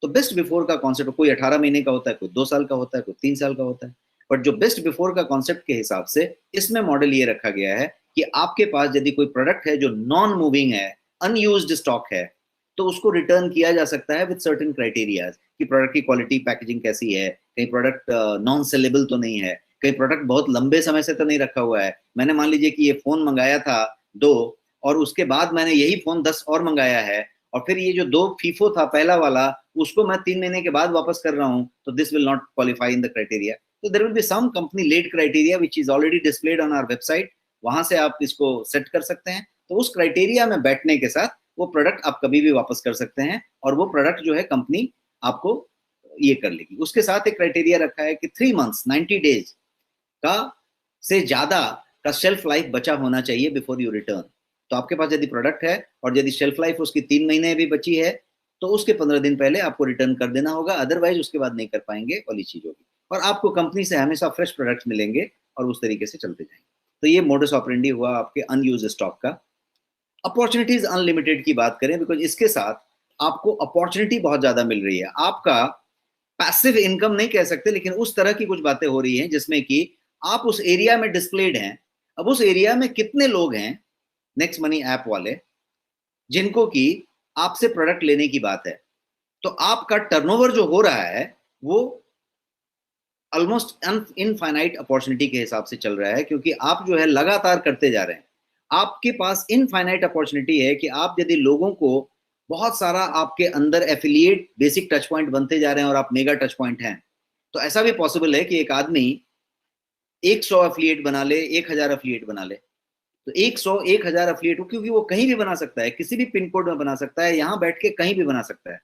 Speaker 1: तो बेस्ट बिफोर का कॉन्सेप्ट कोई 18 महीने का होता है, कोई 2 साल का होता है, कोई 3 साल का होता है, बट जो बेस्ट बिफोर का कॉन्सेप्ट के हिसाब से इसमें मॉडल ये रखा गया है कि आपके पास यदि कोई प्रोडक्ट है जो नॉन मूविंग है, अनयूज्ड स्टॉक है, तो उसको रिटर्न किया जा सकता है विद सर्टेन क्राइटेरियाज कि प्रोडक्ट की क्वालिटी, पैकेजिंग कैसी है, कहीं प्रोडक्ट नॉन सेलेबल तो नहीं है, कहीं प्रोडक्ट बहुत लंबे समय से तो नहीं रखा हुआ है। मैंने मान लीजिए कि ये फोन मंगाया था 2 और उसके बाद मैंने यही फोन 10 और मंगाया है, और फिर ये जो 2 फीफो था पहला वाला उसको मैं 3 महीने के बाद वापस कर रहा हूं, तो this will not qualify in the criteria. तो there will be some company led criteria which is already displayed on our website, वहां से आप इसको सेट कर सकते हैं। तो उस क्राइटेरिया में बैठने के साथ वो प्रोडक्ट आप कभी भी वापस कर सकते हैं, और वो प्रोडक्ट जो है कंपनी आपको ये कर लेगी। उसके साथ एक क्राइटेरिया रखा है कि 3 मंथ्स 90 डेज का से ज्यादा का शेल्फ लाइफ बचा होना चाहिए बिफोर यू रिटर्न। तो आपके पास यदि प्रोडक्ट है और यदि शेल्फ लाइफ उसकी 3 महीने भी बची है तो उसके 15 दिन पहले आपको रिटर्न कर देना होगा, अदरवाइज उसके बाद नहीं कर पाएंगे वाली चीज होगी। और आपको कंपनी से हमेशा फ्रेश प्रोडक्ट्स मिलेंगे और उस तरीके से चलते जाएंगे। तो ये मोडस ऑपरेंडी हुआ आपके अनयूज्ड स्टॉक का। अपॉर्चुनिटीज अनलिमिटेड की बात करें, बिकॉज इसके साथ आपको अपॉर्चुनिटी बहुत ज्यादा मिल रही है। आपका पैसिव इनकम नहीं कह सकते, लेकिन उस तरह की कुछ बातें हो रही हैं जिसमें कि आप उस एरिया में डिस्प्लेड हैं। अब उस एरिया में कितने लोग हैं नेक्स्ट मनी ऐप वाले जिनको कि आपसे प्रोडक्ट लेने की बात है, तो आपका टर्नओवर जो हो रहा है वो ऑलमोस्ट इनफाइनाइट अपॉर्चुनिटी के हिसाब से चल रहा है, क्योंकि आप जो है लगातार करते जा रहे हैं। आपके पास इनफाइनाइट अपॉर्चुनिटी है कि आप यदि लोगों को बहुत सारा आपके अंदर एफिलिएट बेसिक टच पॉइंट बनते जा रहे हैं और आप मेगा टच पॉइंट हैं, तो ऐसा भी पॉसिबल है कि एक आदमी 100 एफिलिएट बना ले, 1000 एफिलिएट बना ले। तो 100 1000 एफिलिएट, क्योंकि वो कहीं भी बना सकता है, किसी भी पिन कोड में बना सकता है, यहां बैठ के कहीं भी बना सकता है।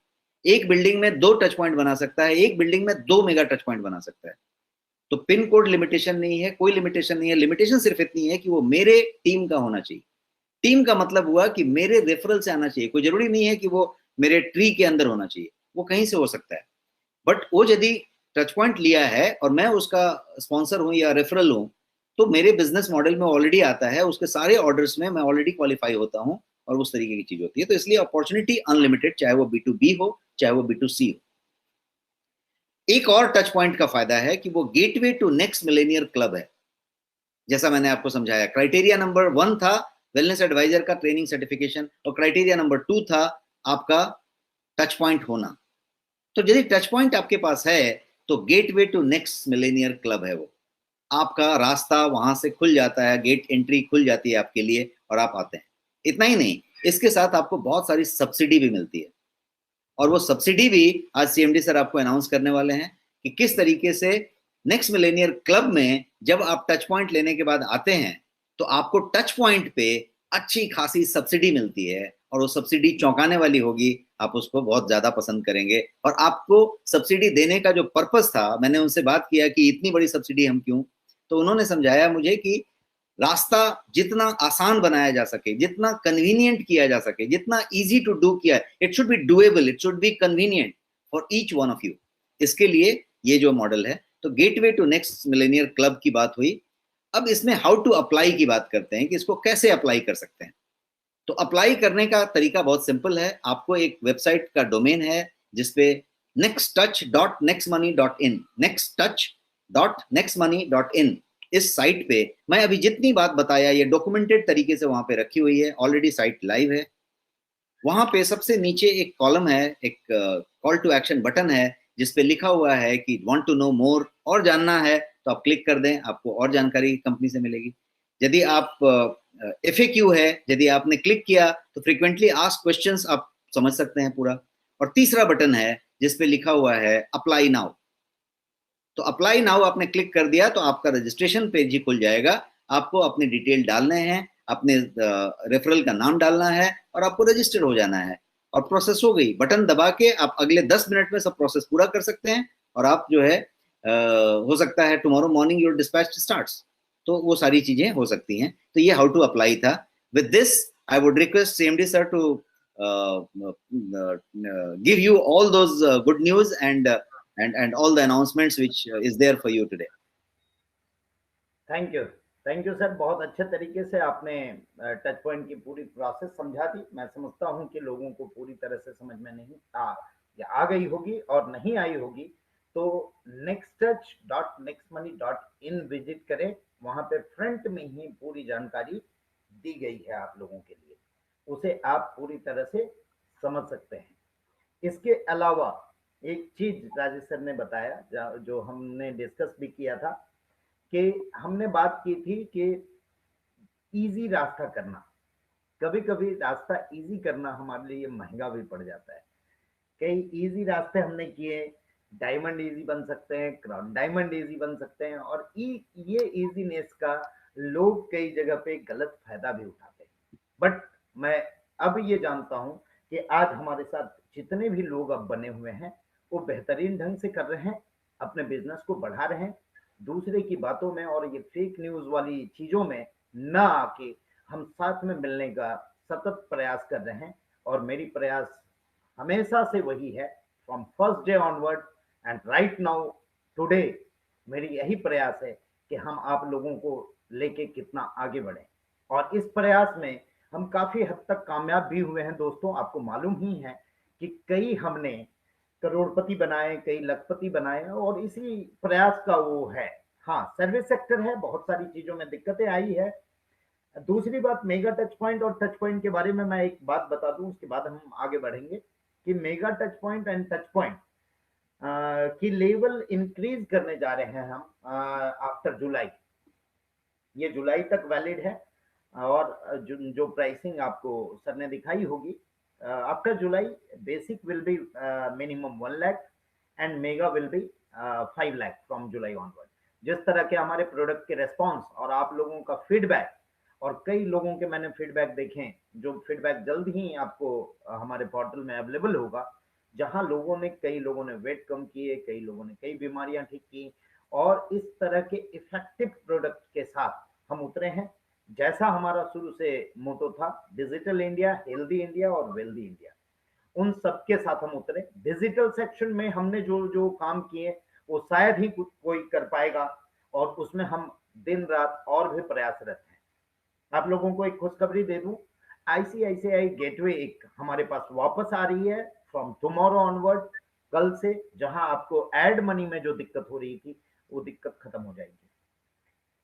Speaker 1: एक बिल्डिंग में 2 टच पॉइंट बना सकता है, एक बिल्डिंग में 2 मेगा टच पॉइंट बना सकता है। तो पिन कोड लिमिटेशन नहीं है, कोई लिमिटेशन नहीं है। लिमिटेशन सिर्फ इतनी है कि वो मेरे टीम का होना चाहिए। टीम का मतलब हुआ कि मेरे रेफरल से आना चाहिए। कोई जरूरी नहीं है कि वो मेरे ट्री के अंदर होना चाहिए, वो कहीं से हो सकता है। बट वो यदि टच पॉइंट लिया है और मैं उसका स्पॉन्सर हूं या रेफरल हूं, तो मेरे बिजनेस मॉडल में ऑलरेडी आता है, उसके सारे ऑर्डर्स में मैं ऑलरेडी क्वालिफाई होता हूं, और उस तरीके की चीज होती है। तो इसलिए अपॉर्चुनिटी अनलिमिटेड, चाहे वो B2B हो चाहे वो B2C हो। एक और टच पॉइंट का फायदा है कि वो gateway to next millionaire club है। जैसा मैंने आपको समझाया, क्राइटेरिया नंबर 1 था वेलनेस एडवाइजर का ट्रेनिंग सर्टिफिकेशन, और क्राइटेरिया नंबर 2 था आपका टच पॉइंट होना। तो यदि टच पॉइंट आपके पास है तो gateway to next millionaire club है वो, आपका रास्ता वहां से खुल जाता है, गेट एंट्री खुल जाती है आपके लिए और आप आते हैं। इतना ही नहीं, इसके साथ आपको बहुत सारी सब्सिडी भी मिलती है, और वो सब्सिडी भी आज CMD सर आपको अनाउंस करने वाले हैं कि किस तरीके से नेक्स्ट मिलेनियर क्लब में जब आप टच पॉइंट लेने के बाद आते हैं तो आपको टच पॉइंट पे अच्छी खासी सब्सिडी मिलती है, और वो सब्सिडी चौंकाने वाली होगी, आप उसको बहुत ज्यादा पसंद करेंगे। और आपको सब्सिडी देने का जो पर्पस था, मैंने उनसे बात किया कि इतनी बड़ी सब्सिडी हम क्यों, तो उन्होंने समझाया मुझे कि रास्ता जितना आसान बनाया जा सके, जितना कन्वीनियंट किया जा सके, जितना इजी टू डू किया, it should be doable, it should be convenient for each one of you. इसके लिए ये जो मॉडल है, तो gateway to next millionaire club की बात हुई। अब इसमें हाउ टू अप्लाई की बात करते हैं कि इसको कैसे अप्लाई कर सकते हैं। तो अप्लाई करने का तरीका बहुत सिंपल है। आपको एक वेबसाइट का डोमेन है जिसपे nexttouch.nextmoney.in, nexttouch.nextmoney.in, इस साइट पे मैं अभी जितनी बात बताया ये डॉक्यूमेंटेड तरीके से वहां पे रखी हुई है, ऑलरेडी साइट लाइव है। वहां पे सबसे नीचे एक कॉलम है, एक कॉल टू एक्शन बटन है जिसपे लिखा हुआ है कि वांट टू नो मोर, और जानना है तो आप क्लिक कर दें, आपको और जानकारी कंपनी से मिलेगी। यदि आप FAQ है, यदि आपने क्लिक किया तो फ्रीक्वेंटली आस्क्ड क्वेश्चंस आप समझ सकते हैं पूरा। और तीसरा बटन है जिसपे लिखा हुआ है अप्लाई नाउ। तो अप्लाई नाउ आपने क्लिक कर दिया तो आपका रजिस्ट्रेशन पेज ही खुल जाएगा। आपको अपनी डिटेल डालने हैं, अपने रेफरल का नाम डालना है और आपको रजिस्टर हो जाना है, और प्रोसेस हो गई। बटन दबा के आप अगले 10 मिनट में सब प्रोसेस पूरा कर सकते हैं, और आप जो है हो सकता है tomorrow morning your dispatch starts. तो वो सारी चीजें हो सकती हैं। तो ये हाउ टू अप्लाई था। With this I would request CMD sir to give you all those good news and and all the announcements which is there for you today.
Speaker 2: Thank you sir, बहुत अच्छे तरीके से आपने टच पॉइंट की पूरी प्रोसेस समझा दी। मैं समझता हूं कि लोगों को पूरी तरह से समझ में नहीं या आ गई होगी, और नहीं आई होगी तो nexttouch.nextmoney.in विजिट करें। वहां पे फ्रंट में ही पूरी जानकारी दी गई है आप लोगों के लिए, उसे आप पूरी तरह से समझ सकते हैं। इसके अलावा एक चीज राजेश सर ने बताया, जो हमने डिस्कस भी किया था, कि हमने बात की थी कि इजी रास्ता करना। कभी कभी रास्ता इजी करना हमारे लिए महंगा भी पड़ जाता है। कई इजी रास्ते हमने किए, डायमंड इजी बन सकते हैं, क्राउन डायमंड इजी बन सकते हैं, और ये इजीनेस का लोग कई जगह पे गलत फायदा भी उठाते हैं। बट मैं अब ये जानता हूं कि आज हमारे साथ जितने भी लोग अब बने हुए हैं वो बेहतरीन ढंग से कर रहे हैं, अपने बिजनेस को बढ़ा रहे हैं, दूसरे की बातों में और ये फेक न्यूज वाली चीजों में न आके हम साथ में मिलने का सतत प्रयास कर रहे हैं। और मेरी प्रयास हमेशा से वही है, from first day onward and right now today, मेरी यही प्रयास है कि हम आप लोगों को लेके कितना आगे बढ़े। और इस प्रयास में हम काफी हद तक कामयाब भी हुए हैं दोस्तों। आपको मालूम ही है कि कई हमने करोड़पति बनाए, कई लखपति बनाए, और इसी प्रयास का वो है। हाँ, सर्विस सेक्टर है, बहुत सारी चीजों में दिक्कतें आई है। दूसरी बात, मेगा टच पॉइंट और टच पॉइंट के बारे में मैं एक बात बता दूं, उसके बाद हम आगे बढ़ेंगे, कि mega touch point and touch point की लेवल इंक्रीज करने जा रहे हैं हम आफ्टर जुलाई। ये जुलाई तक वैलिड है, और जो प्राइसिंग आपको सर ने दिखाई होगी, after July basic will be minimum 1 lakh and mega will be 5 lakh from July onward. जिस तरह के हमारे प्रोडक्ट के रेस्पॉन्स और आप लोगों का फीडबैक, और कई लोगों के मैंने फीडबैक देखे, जो फीडबैक जल्द ही आपको हमारे पोर्टल में अवेलेबल होगा, जहां कई लोगों ने वेट कम किए, कई लोगों ने कई बीमारियां ठीक की, और इस तरह के इफेक्टिव प्रोडक्ट के साथ हम उतरे हैं। जैसा हमारा शुरू से मोटो था, डिजिटल इंडिया, हेल्दी इंडिया और वेल्दी इंडिया, उन सब के साथ हम उतरे। डिजिटल सेक्शन में हमने जो जो काम किए वो शायद ही कोई कर पाएगा, और उसमें हम दिन रात और भी प्रयासरत हैं। आप लोगों को एक खुशखबरी दे दूं, आईसीआईसीआई गेटवे एक हमारे पास वापस आ रही है फ्रॉम टुमारो ऑनवर्ड, कल से। जहां आपको एड मनी में जो दिक्कत हो रही थी वो दिक्कत खत्म हो जाएगी।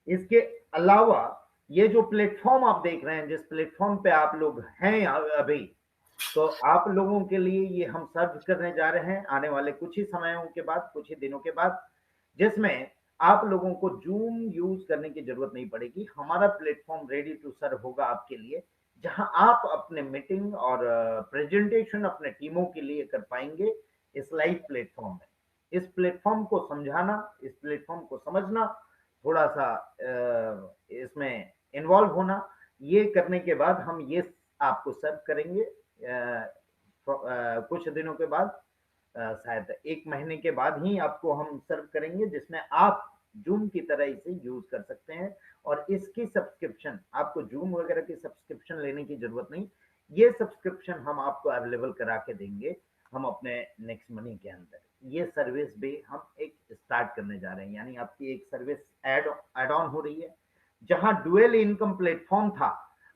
Speaker 2: इसके अलावा ये जो प्लेटफॉर्म आप देख रहे हैं, जिस प्लेटफॉर्म पे आप लोग हैं अभी, तो आप लोगों के लिए ये हम सर्व करने जा रहे हैं आने वाले कुछ ही समयों के बाद, कुछ ही दिनों के बाद, जिसमें आप लोगों को जूम यूज करने की जरूरत नहीं पड़ेगी। हमारा प्लेटफॉर्म रेडी टू सर्व होगा आपके लिए, जहां आप अपने मीटिंग और प्रेजेंटेशन अपने टीमों के लिए कर पाएंगे इस लाइव प्लेटफॉर्म में। इस प्लेटफॉर्म को समझाना, इस प्लेटफॉर्म को समझना, थोड़ा सा इसमें इन्वॉल्व होना, ये करने के बाद हम ये आपको सर्व करेंगे कुछ दिनों के बाद, शायद 1 महीने के बाद ही आपको हम सर्व करेंगे, जिसमें आप जूम की तरह इसे यूज कर सकते हैं। और इसकी सब्सक्रिप्शन, आपको जूम वगैरह की सब्सक्रिप्शन लेने की जरूरत नहीं, ये सब्सक्रिप्शन हम आपको अवेलेबल करा के देंगे हम अपने नेक्स्ट मनी के अंदर। ये सर्विस भी हम एक स्टार्ट करने जा रहे हैं, यानी आपकी एक सर्विस एड ऑन हो रही है। जहां डुअल इनकम प्लेटफॉर्म था,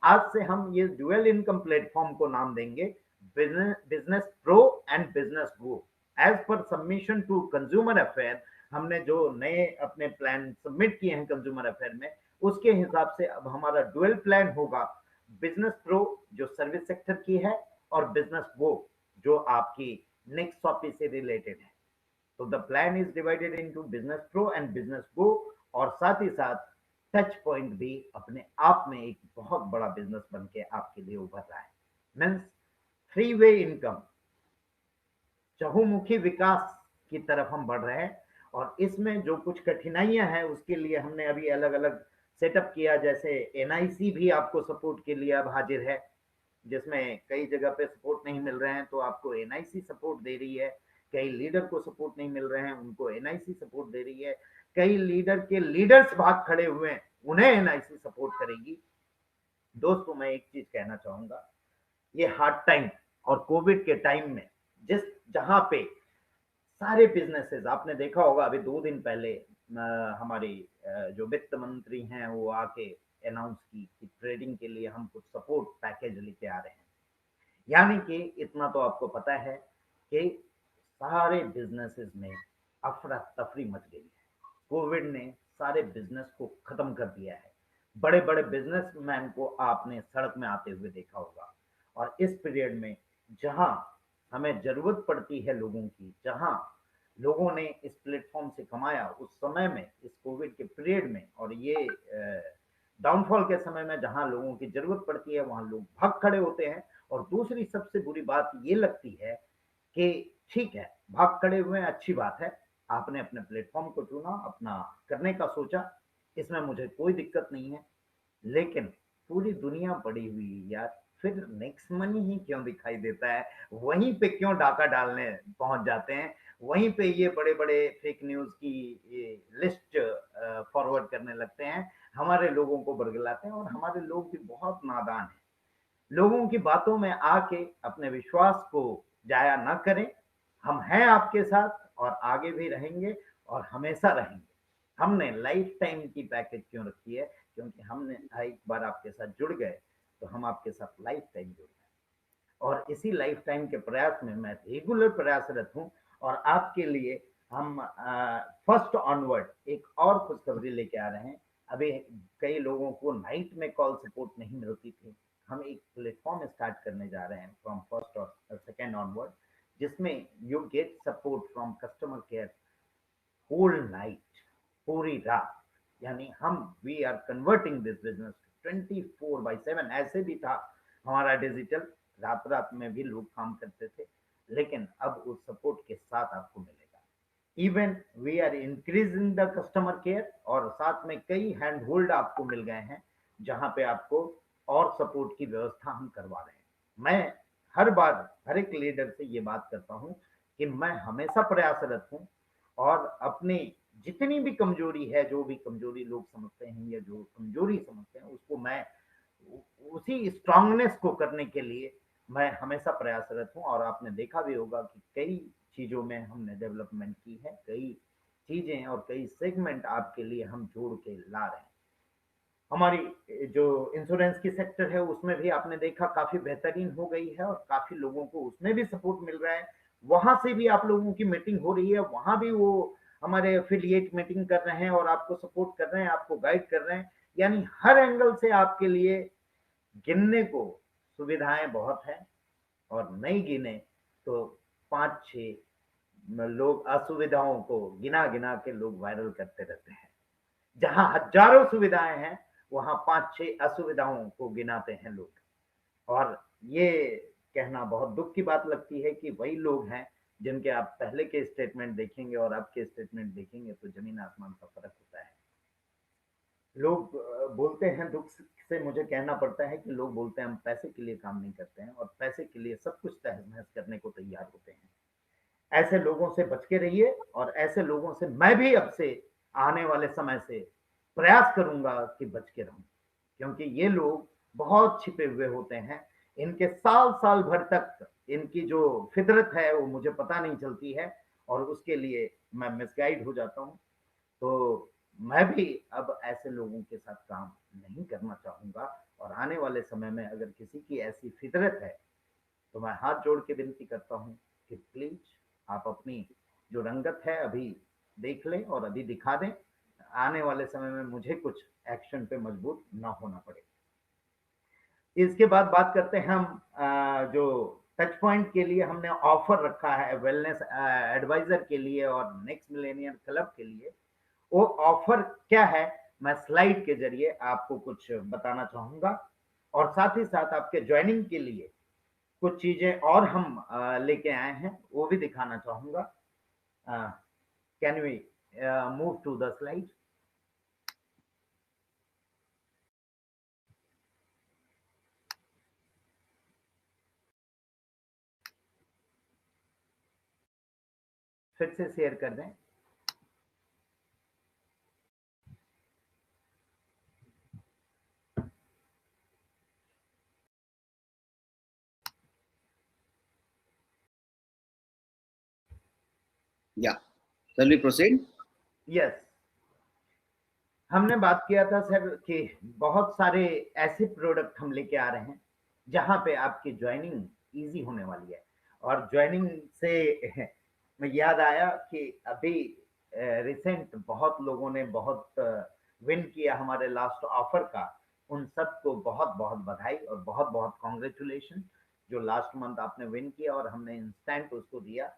Speaker 2: आज से हम ये डुअल इनकम प्लेटफॉर्म को नाम देंगे business pro and business go. As per submission to consumer affair, हमने जो नए अपने प्लान सबमिट किए हैं कंज्यूमर अफेयर में, उसके हिसाब से अब हमारा डुअल प्लान होगा, बिजनेस प्रो जो सर्विस सेक्टर की है, और बिजनेस गो जो आपकी नेक्स्ट टॉपिक से रिलेटेड है। तो the plan is divided into business pro and business go, और साथ ही साथ टच पॉइंट भी अपने आप में एक बहुत बड़ा बिजनेस बन के आपके लिए उभर रहा है। मीन्स फ्री वे इनकम, चहुमुखी विकास की तरफ हम बढ़ रहे हैं। और इसमें जो कुछ कठिनाइयां हैं उसके लिए हमने अभी अलग अलग सेटअप किया, जैसे एनआईसी भी आपको सपोर्ट के लिए अब हाजिर है, जिसमें कई जगह पे सपोर्ट नहीं मिल रहे हैं तो आपको एनआईसी सपोर्ट दे रही है। कई लीडर को सपोर्ट नहीं मिल रहे हैं, उनको एनआईसी सपोर्ट दे रही है। कई लीडर के लीडर्स भाग खड़े हुए हैं, उन्हें एनआईसी सपोर्ट करेगी। दोस्तों, मैं एक चीज कहना चाहूंगा, ये हार्ड टाइम और कोविड के टाइम में जहां पे सारे बिजनेसेस, आपने देखा होगा अभी 2 दिन पहले हमारी जो वित्त मंत्री हैं वो आके अनाउंस की कि ट्रेडिंग के लिए हम कुछ सपोर्ट पैकेज लेके आ रहे हैं। यानी कि इतना तो आपको पता है कि सारे बिजनेसेस में अफरा तफरी मच गई है। कोविड ने सारे बिजनेस को खत्म कर दिया है। बड़े बड़े बिजनेसमैन को आपने सड़क में आते हुए देखा होगा। और इस पीरियड में जहां हमें जरूरत पड़ती है लोगों की, जहां लोगों ने इस प्लेटफॉर्म से कमाया, उस समय में, इस कोविड के पीरियड में और ये डाउनफॉल के समय में जहां लोगों की जरूरत पड़ती है वहां लोग भाग खड़े होते हैं। और दूसरी सबसे बुरी बात ये लगती है कि ठीक है, भाग खड़े हुए हैं, अच्छी बात है, आपने अपने प्लेटफॉर्म को चुना, अपना करने का सोचा, इसमें मुझे कोई दिक्कत नहीं है। लेकिन पूरी दुनिया पड़ी हुई है यार, फिर नेक्स्ट मनी ही क्यों दिखाई देता है? वहीं पे क्यों डाका डालने पहुंच जाते हैं? वहीं पे ये बड़े बड़े फेक न्यूज की लिस्ट फॉरवर्ड करने लगते हैं, हमारे लोगों को बरगलाते हैं। और हमारे लोग भी बहुत नादान हैं, लोगों की बातों में आके अपने विश्वास को जाया ना करें। हम हैं आपके साथ और आगे भी रहेंगे और हमेशा रहेंगे। हमने लाइफ टाइम की पैकेज क्यों रखी है? क्योंकि हमने एक बार आपके साथ जुड़ गए तो हम आपके साथ लाइफ टाइम जुड़ गए। और इसी लाइफ टाइम के प्रयास में मैं रेगुलर प्रयासरत हूँ। और आपके लिए हम फर्स्ट ऑनवर्ड एक और खुशखबरी लेके आ रहे हैं। अभी कई लोगों को नाइट में कॉल सपोर्ट नहीं मिलती थी, हम एक प्लेटफॉर्म स्टार्ट करने जा रहे हैं फ्रॉम फर्स्ट और सेकेंड ऑनवर्ड, जिसमें you get support from customer care whole night, पूरी रात। यानी हम we are converting this business 24/7। ऐसे भी था हमारा डिजिटल, रात रात में भी लोग काम करते थे, लेकिन अब उस सपोर्ट के साथ आपको मिलेगा। Even we are increasing the customer care, और साथ में कई हैंड होल्ड आपको मिल गए हैं जहां पे आपको और सपोर्ट की व्यवस्था हम करवा रहे हैं। मैं हर बार हर एक लीडर से ये बात करता हूं कि मैं हमेशा प्रयासरत हूं और अपनी जितनी भी कमजोरी है, जो भी कमजोरी लोग समझते हैं या जो कमजोरी समझते हैं, उसको मैं उसी स्ट्रांगनेस को करने के लिए मैं हमेशा प्रयासरत हूं। और आपने देखा भी होगा कि कई चीजों में हमने डेवलपमेंट की है, कई चीजें और कई सेगमेंट आपके लिए हम जोड़ के ला रहे हैं। हमारी जो इंश्योरेंस की सेक्टर है उसमें भी आपने देखा काफी बेहतरीन हो गई है और काफी लोगों को उसमें भी सपोर्ट मिल रहा है। वहां से भी आप लोगों की मीटिंग हो रही है, वहां भी वो हमारे एफिलिएट मीटिंग कर रहे हैं और आपको सपोर्ट कर रहे हैं, आपको गाइड कर रहे हैं। यानी हर एंगल से आपके लिए गिनने को सुविधाएं बहुत हैं। और नहीं गिने तो 5-6 लोग असुविधाओं को गिना गिना के लोग वायरल करते रहते हैं। जहां हजारों सुविधाएं हैं वहां 5-6 असुविधाओं को गिनाते हैं लोग। और ये कहना बहुत दुख की बात लगती है कि वही लोग हैं जिनके आप पहले के स्टेटमेंट देखेंगे और अब के स्टेटमेंट देखेंगे तो जमीन आसमान का फर्क होता है। लोग बोलते हैं, दुख से मुझे कहना पड़ता है कि लोग बोलते हैं हम पैसे के लिए काम नहीं करते हैं और पैसे के लिए सब कुछ तहस नहस करने को तैयार होते हैं। ऐसे लोगों से बच के रहिए और ऐसे लोगों से मैं भी अब से आने वाले समय से प्रयास करूंगा कि बच के रहूं। क्योंकि ये लोग बहुत छिपे हुए होते हैं, इनके साल साल भर तक इनकी जो फितरत है वो मुझे पता नहीं चलती है और उसके लिए मैं मिसगाइड हो जाता हूं। तो मैं भी अब ऐसे लोगों के साथ काम नहीं करना चाहूंगा। और आने वाले समय में अगर किसी की ऐसी फितरत है तो मैं हाथ जोड़ के विनती करता हूं कि प्लीज आप अपनी जो रंगत है अभी देख लें और अभी दिखा दें, आने वाले समय में मुझे कुछ एक्शन पे मजबूर ना होना पड़े। इसके बाद बात करते हैं हम जो टच पॉइंट के लिए हमने ऑफर रखा है वेलनेस एडवाइजर के लिए और नेक्स्ट मिलेनियर क्लब के लिए, वो ऑफर क्या है मैं स्लाइड के जरिए आपको कुछ बताना चाहूंगा। और साथ ही साथ आपके ज्वाइनिंग के लिए कुछ चीजें और हम लेके आए हैं वो भी दिखाना चाहूंगा। Can we move to the slide? फिर से शेयर कर दें।
Speaker 1: या shall we proceed?
Speaker 2: यस, हमने बात किया था सर कि बहुत सारे ऐसे प्रोडक्ट हम लेके आ रहे हैं जहां पे आपकी ज्वाइनिंग इजी होने वाली है। और ज्वाइनिंग से मैं याद आया कि अभी रिसेंट बहुत लोगों ने बहुत विन किया हमारे लास्ट ऑफर का। उन सबको बहुत बहुत बधाई और बहुत बहुत कॉन्ग्रेचुलेशन, जो लास्ट मंथ आपने विन किया और हमने इंस्टेंट उसको दिया।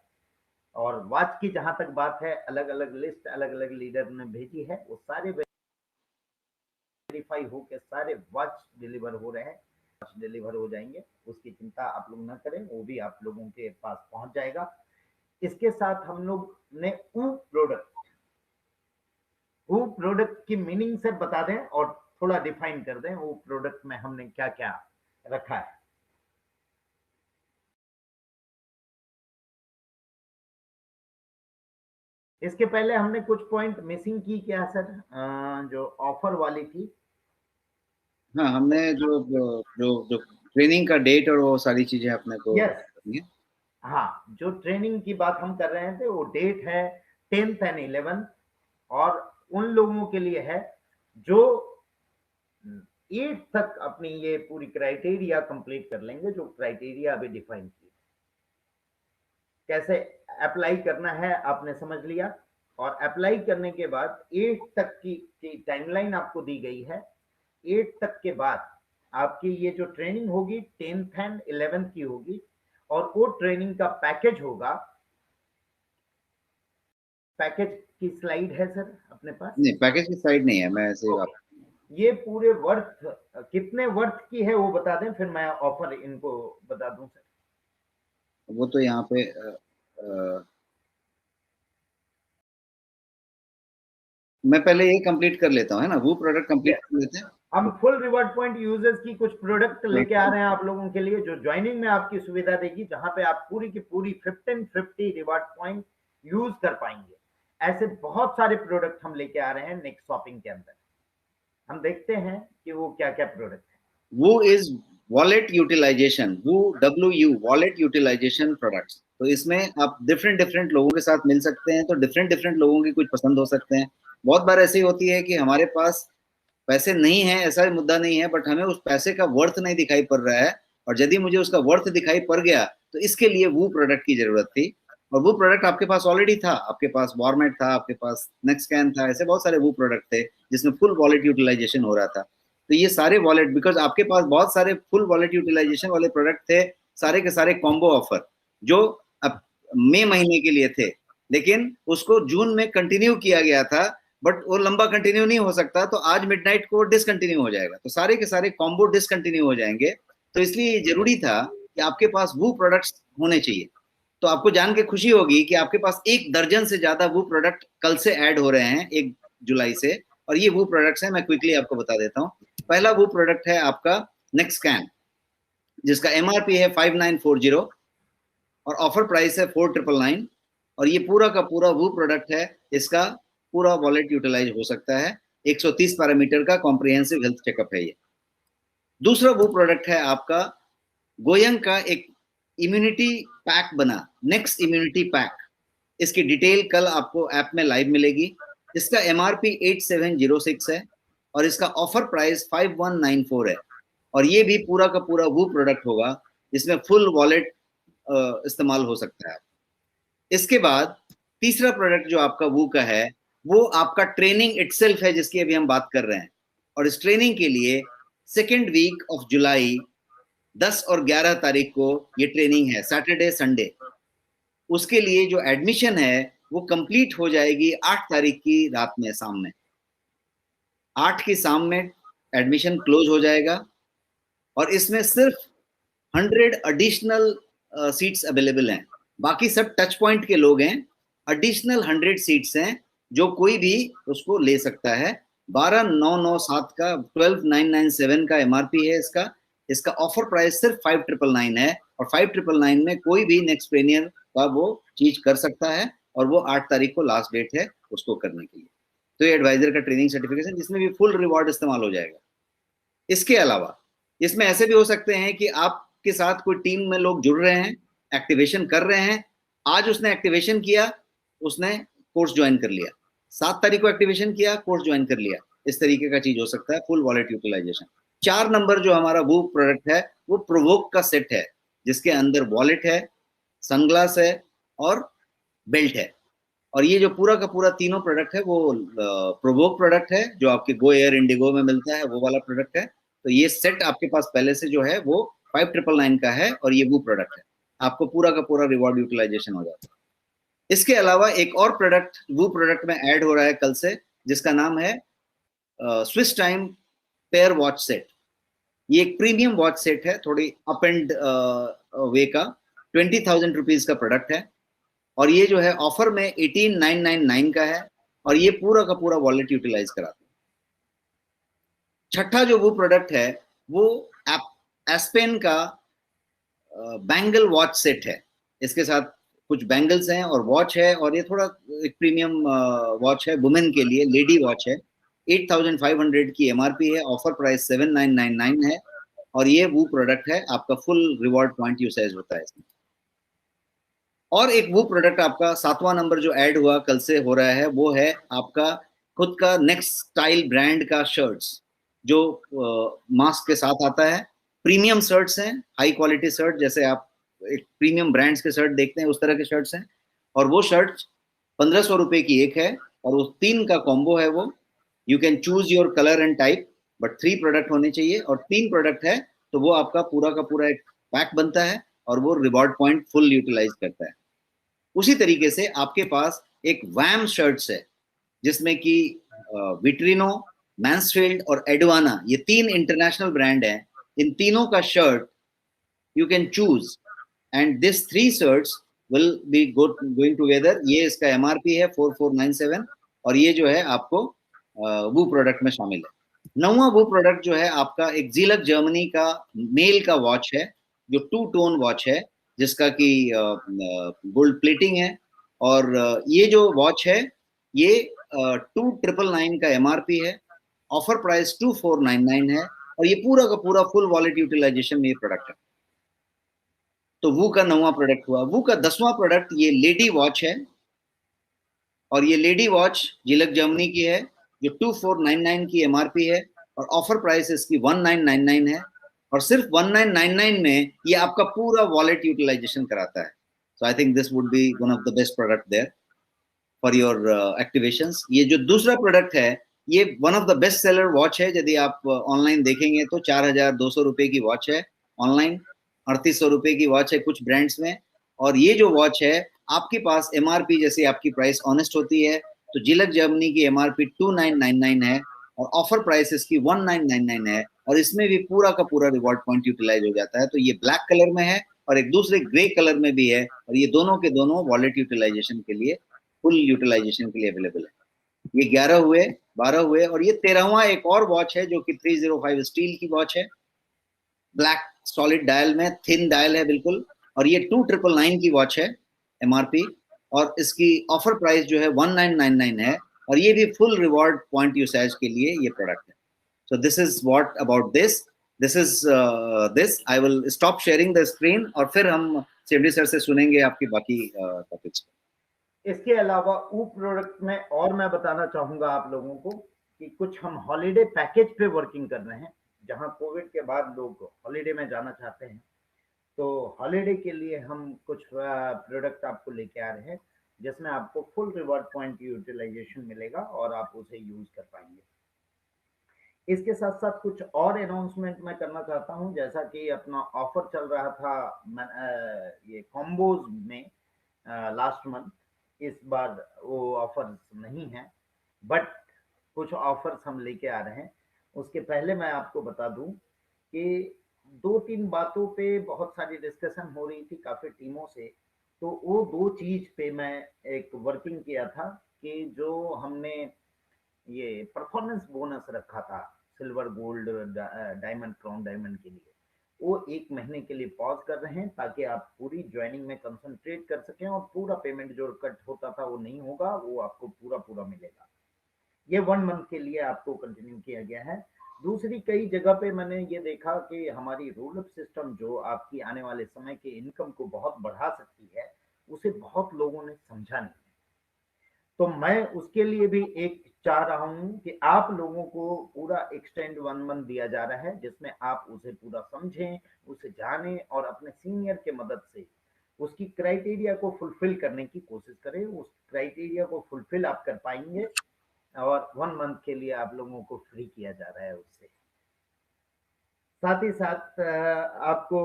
Speaker 2: और वॉच की जहां तक बात है, अलग अलग लिस्ट अलग अलग लीडर ने भेजी है, वो सारे वेरीफाई होकर सारे वॉच डिलीवर हो रहे हैं, वॉच डिलीवर हो जाएंगे, उसकी चिंता आप लोग ना करें, वो भी आप लोगों के पास पहुंच जाएगा। इसके साथ हम लोग ने वो प्रोडक्ट की मीनिंग से बता दें और थोड़ा डिफाइन कर दें वो प्रोडक्ट में हमने क्या क्या रखा है। इसके पहले हमने कुछ पॉइंट मिसिंग की क्या सर, जो ऑफर वाली थी?
Speaker 1: हाँ, हमने जो जो जो, जो ट्रेनिंग का डेट और वो सारी चीजें अपने को
Speaker 2: यस,
Speaker 1: करनी है।
Speaker 2: हाँ, जो ट्रेनिंग की बात हम कर रहे थे वो डेट है 10th एंड 11th, और उन लोगों के लिए है जो 8 तक अपनी ये पूरी क्राइटेरिया कंप्लीट कर लेंगे, जो क्राइटेरिया अभी डिफाइन की। कैसे अप्लाई करना है आपने समझ लिया, और अप्लाई करने के बाद 8 तक की टाइमलाइन आपको दी गई है। 8 तक के बाद आपकी ये जो ट्रेनिंग होगी 10th एंड 11th की होगी, और वो ट्रेनिंग का पैकेज होगा। पैकेज की स्लाइड है सर अपने पास?
Speaker 1: नहीं, पैकेज की साइड नहीं है, मैं ऐसे आप
Speaker 2: ओके, ये पूरे वर्थ कितने वर्थ की है वो बता दें, फिर मैं ऑफर इनको बता दूं सर।
Speaker 1: वो तो यहाँ पे मैं पहले ये कंप्लीट कर लेता हूँ, है ना, वो प्रोडक्ट कंप्लीट
Speaker 2: यस,
Speaker 1: कर लेते हैं।
Speaker 2: हम फुल रिवॉर्ड पॉइंट यूजर्स की कुछ प्रोडक्ट लेके आ
Speaker 1: तो
Speaker 2: रहे हैं आप लोगों के लिए, जो ज्वाइनिंग में आपकी सुविधा देगी, जहां पे आप पूरी की पूरी 1550 रिवॉर्ड पॉइंट यूज कर पाएंगे। ऐसे बहुत सारे प्रोडक्ट हम लेके आ रहे हैं नेक्स्ट शॉपिंग के अंदर। हम देखते हैं कि वो क्या क्या प्रोडक्ट है।
Speaker 1: वो इज वॉलेट यूटिलाइजेशन, वो WU वॉलेट यूटिलाइजेशन प्रोडक्ट्स। तो इसमें आप डिफरेंट डिफरेंट लोगों के साथ मिल सकते हैं, तो डिफरेंट डिफरेंट लोगों की कुछ पसंद हो सकते हैं। बहुत बार ऐसी होती है कि हमारे पास पैसे नहीं है, ऐसा मुद्दा नहीं है, बट हमें उस पैसे का वर्थ नहीं दिखाई पड़ रहा है, और यदि मुझे उसका वर्थ दिखाई पड़ गया तो इसके लिए वो प्रोडक्ट की जरूरत थी। और वो प्रोडक्ट आपके पास ऑलरेडी था, आपके पास वॉरमेट था, आपके पास नेक्स्टस्कैन था, ऐसे बहुत सारे वो प्रोडक्ट थे जिसमें फुल वॉलेट यूटिलाइजेशन हो रहा था। तो ये सारे वॉलेट, बिकॉज आपके पास बहुत सारे फुल वॉलेट यूटिलाइजेशन वाले प्रोडक्ट थे, सारे के सारे कॉम्बो ऑफर जो अब मई महीने के लिए थे, लेकिन उसको जून में कंटिन्यू किया गया था, बट वो लंबा कंटिन्यू नहीं हो सकता, तो आज मिडनाइट को डिसकंटिन्यू हो जाएगा, तो सारे के सारे कॉम्बो डिसकंटिन्यू हो जाएंगे। तो इसलिए जरूरी था कि आपके पास वो प्रोडक्ट्स होने चाहिए। तो आपको जान के खुशी होगी कि आपके पास 1 दर्जन से ज्यादा वो प्रोडक्ट कल से ऐड हो रहे हैं 1 जुलाई से, और ये वो प्रोडक्ट्स हैं, मैं क्विकली आपको बता देता हूँ। पहला वो प्रोडक्ट है आपका नेक्स्टस्कैन, जिसका MRP है 5940 और ऑफर प्राइस है 4999, और ये पूरा का पूरा वो प्रोडक्ट है, इसका पूरा वॉलेट यूटिलाइज हो सकता है। 130 पैरामीटर का कॉम्प्रिहेंसिव हेल्थ चेकअप है ये। दूसरा वो प्रोडक्ट है आपका गोयंग का एक इम्यूनिटी पैक बना, नेक्स्ट इम्यूनिटी पैक। इसकी डिटेल कल आपको ऐप में लाइव मिलेगी। इसका MRP 8706 है और इसका ऑफर प्राइस 5194 है, और ये भी पूरा का पूरा वो प्रोडक्ट होगा जिसमें फुल वॉलेट इस्तेमाल हो सकता है। इसके बाद तीसरा प्रोडक्ट जो आपका वो का है, वो आपका ट्रेनिंग इटसेल्फ है जिसकी अभी हम बात कर रहे हैं। और इस ट्रेनिंग के लिए 2 वीक ऑफ जुलाई 10 और 11 तारीख को ये ट्रेनिंग है, सैटरडे संडे। उसके लिए जो एडमिशन है वो कंप्लीट हो जाएगी 8 तारीख की रात में, शाम में 8 की शाम में एडमिशन क्लोज हो जाएगा। और इसमें सिर्फ 100 एडिशनल सीट्स अवेलेबल हैं, बाकी सब टच पॉइंट के लोग हैं। एडिशनल 100 सीट्स हैं जो कोई भी उसको ले सकता है। 12997 का 12997 का MRP है इसका। इसका ऑफर प्राइस सिर्फ 5999 है, और 5999 में कोई भी नेक्स्ट प्रीमियर का वो चीज कर सकता है, और वो 8 तारीख को लास्ट डेट है उसको करने के लिए। तो ये एडवाइजर का ट्रेनिंग सर्टिफिकेशन, जिसमें भी फुल रिवॉर्ड इस्तेमाल हो जाएगा। इसके अलावा इसमें ऐसे भी हो सकते हैं कि आपके साथ कोई टीम में लोग जुड़ रहे हैं, एक्टिवेशन कर रहे हैं, आज उसने एक्टिवेशन किया, उसने कोर्स ज्वाइन कर लिया, 7 तारीख को एक्टिवेशन किया, कोर्स ज्वाइन कर लिया। इस तरीके का चीज हो सकता है फुल वॉलेट यूटिलाइजेशन। 4 नंबर जो हमारा वो प्रोडक्ट है वो प्रोवोक का सेट है, जिसके अंदर वॉलेट है, सनग्लास है और बेल्ट है। और ये जो पूरा का पूरा तीनों प्रोडक्ट है वो प्रोवोक प्रोडक्ट है, जो आपके गो एयर इंडिगो में मिलता है, वो वाला प्रोडक्ट है। तो ये सेट आपके पास पहले से जो है वो 5999 का है, और ये वो प्रोडक्ट है, आपको पूरा का पूरा रिवॉर्ड यूटिलाइजेशन हो जाता है। इसके अलावा एक और प्रोडक्ट वो प्रोडक्ट में ऐड हो रहा है कल से, जिसका नाम है Swiss time pair watch set. ये एक प्रीमियम वॉच सेट है, थोड़ी अप एंड वे का, 20,000 रुपीज का प्रोडक्ट है। और ये जो है ऑफर में 18,999 का है, और ये पूरा का पूरा वॉलेट यूटिलाइज कराता है। छठा जो वो प्रोडक्ट है वो एस्पेन का बैंगल वॉच सेट है। इसके साथ कुछ बैंगल्स हैं और वॉच है, और ये थोड़ा एक प्रीमियम वॉच है, वुमेन के लिए, लेडी वॉच है। 8,500 की एमआरपी है, ऑफर प्राइस 7,999 है। और ये वो प्रोडक्ट है, आपका फुल रिवॉर्ड पॉइंट यूसेज होता है इसमें। और एक वो प्रोडक्ट आपका 7वां नंबर जो ऐड हुआ कल से हो रहा है, वो है आपका खुद का नेक्स्ट स्टाइल ब्रांड का शर्ट्स, जो मास्क के साथ आता है। प्रीमियम शर्ट्स हैं, हाई क्वालिटी शर्ट, जैसे आप एक प्रीमियम ब्रांड्स के शर्ट देखते हैं उस तरह के शर्ट्स हैं। और वो शर्ट्स 1,500 रुपए की एक है, और उस 3 का कॉम्बो है वो। You can choose your colour and type, but 3 product होने चाहिए, और 3 प्रोडक्ट है तो वो आपका पूरा का पूरा एक पैक बनता है, और वो रिवॉर्ड पॉइंट फुल यूटिलाइज करता है। उसी तरीके से आपके पास एक वैम शर्ट्स है, जिसमें कि विट्रिनो, मैंसफील्ड और एडवाना, ये 3 इंटरनेशनल ब्रांड हैं। इन तीनों का shirt you can choose, and this 3 shirts will be going together. ये इसका एमआरपी है 4497, और ये जो है आपको वो प्रोडक्ट में शामिल है। 9वां वो प्रोडक्ट जो है आपका एक जीलक जर्मनी का मेल का वॉच है, जो 2 टोन वॉच है, जिसका कि गोल्ड प्लेटिंग है। और ये जो वॉच है ये 2,999 का एमआरपी है, ऑफर प्राइस 2,499 है, और ये पूरा का पूरा फुल वॉलेट यूटिलाइजेशन में ये प्रोडक्ट है। तो वो का 9वां प्रोडक्ट हुआ। वो का 10वां प्रोडक्ट ये लेडी वॉच है, और ये लेडी वॉच जिलक जर्मनी की है, जो 2,499 की एमआरपी है, और ऑफर प्राइस इसकी 1,999 है। और सिर्फ 1,999 में ये आपका पूरा वॉलेट यूटिलाइजेशन कराता है। So I think this would be one of the best product there for your activations. ये जो दूसरा प्रोडक्ट है ये one of the best seller watch है। यदि आप ऑनलाइन देखेंगे तो 4,200 रुपए की वॉच है ऑनलाइन, 3,800 रुपए की वॉच है कुछ ब्रांड्स में। और ये जो वॉच है आपके पास एमआरपी, जैसे आपकी प्राइस ऑनेस्ट होती है, तो जिलक जर्मनी की एमआरपी 2,999 है, और ऑफर प्राइस इसकी 1,999 है, और इसमें भी पूरा का पूरा रिवॉर्ड पॉइंट यूटिलाइज हो जाता है। तो ये ब्लैक कलर में है और एक दूसरे ग्रे कलर में भी है, और ये दोनों के दोनों वॉलेट यूटिलाइजेशन के लिए, फुल यूटिलाइजेशन के लिए अवेलेबल है। ये 11 हुए, 12 हुए, और ये 13वां एक और वॉच है जो कि 305 स्टील की वॉच है, ब्लैक सॉलिड डायल में, थिन डायल है बिल्कुल, और ये 2,999 की वॉच है एमआरपी, और इसकी ऑफर प्राइस जो है 1,999 है, और ये भी फुल रिवॉर्ड पॉइंट यूसेज के लिए ये प्रोडक्ट है। So this is what about this is this. I will stop sharing the screen, और फिर हम सेमडी सर से सुनेंगे आपकी बाकी टॉपिक्स।
Speaker 2: इसके अलावा वो प्रोडक्ट में और मैं बताना चाहूंगा आप लोगों को कि कुछ हम हॉलिडे पैकेज पे वर्किंग कर रहे हैं, जहां कोविड के बाद लोग हॉलिडे में जाना चाहते हैं। तो हॉलिडे के लिए हम कुछ प्रोडक्ट आपको लेके आ रहे हैं, जिसमें आपको फुल रिवॉर्ड पॉइंट यूटिलाइजेशन मिलेगा और आप उसे यूज कर पाएंगे। इसके साथ साथ कुछ और अनाउंसमेंट मैं करना चाहता हूं, जैसा कि अपना ऑफर चल रहा था ये कॉम्बोज में लास्ट मंथ। इस बार वो ऑफर्स नहीं है, बट कुछ ऑफर्स हम लेके आ रहे हैं। उसके पहले मैं आपको बता दूं कि 2-3 बातों पे बहुत सारी डिस्कशन हो रही थी काफी टीमों से। तो वो 2 चीज पे मैं एक वर्किंग किया था कि जो हमने ये परफॉर्मेंस बोनस रखा था silver, gold, diamond, crown diamond के लिए, वो 1 महीने के लिए पॉज कर रहे हैं, ताकि आप पूरी ज्वाइनिंग में कंसंट्रेट कर सकें, और पूरा पेमेंट जो कट होता था वो नहीं होगा, वो आपको पूरा पूरा मिलेगा। ये 1 मंथ के लिए आपको कंटिन्यू किया गया है। दूसरी, कई जगह पे मैंने ये देखा कि हमारी रोल अप सिस्टम जो आपकी आने वाले समय के इनकम को बहुत बढ़ा सकती है, उसे बहुत लोगों ने समझा नहीं। तो मैं उसके लिए भी एक चाह रहा हूं कि आप लोगों को पूरा एक्सटेंड 1 मंथ दिया जा रहा है, जिसमें आप उसे पूरा समझें, उसे जानें और अपने सीनियर के मदद से उसकी क्राइटेरिया को फुलफिल करने की कोशिश करें। उस क्राइटेरिया को फुलफिल आप कर पाएंगे और 1 मंथ के लिए आप लोगों को फ्री किया जा रहा है उससे। साथ ही साथ आपको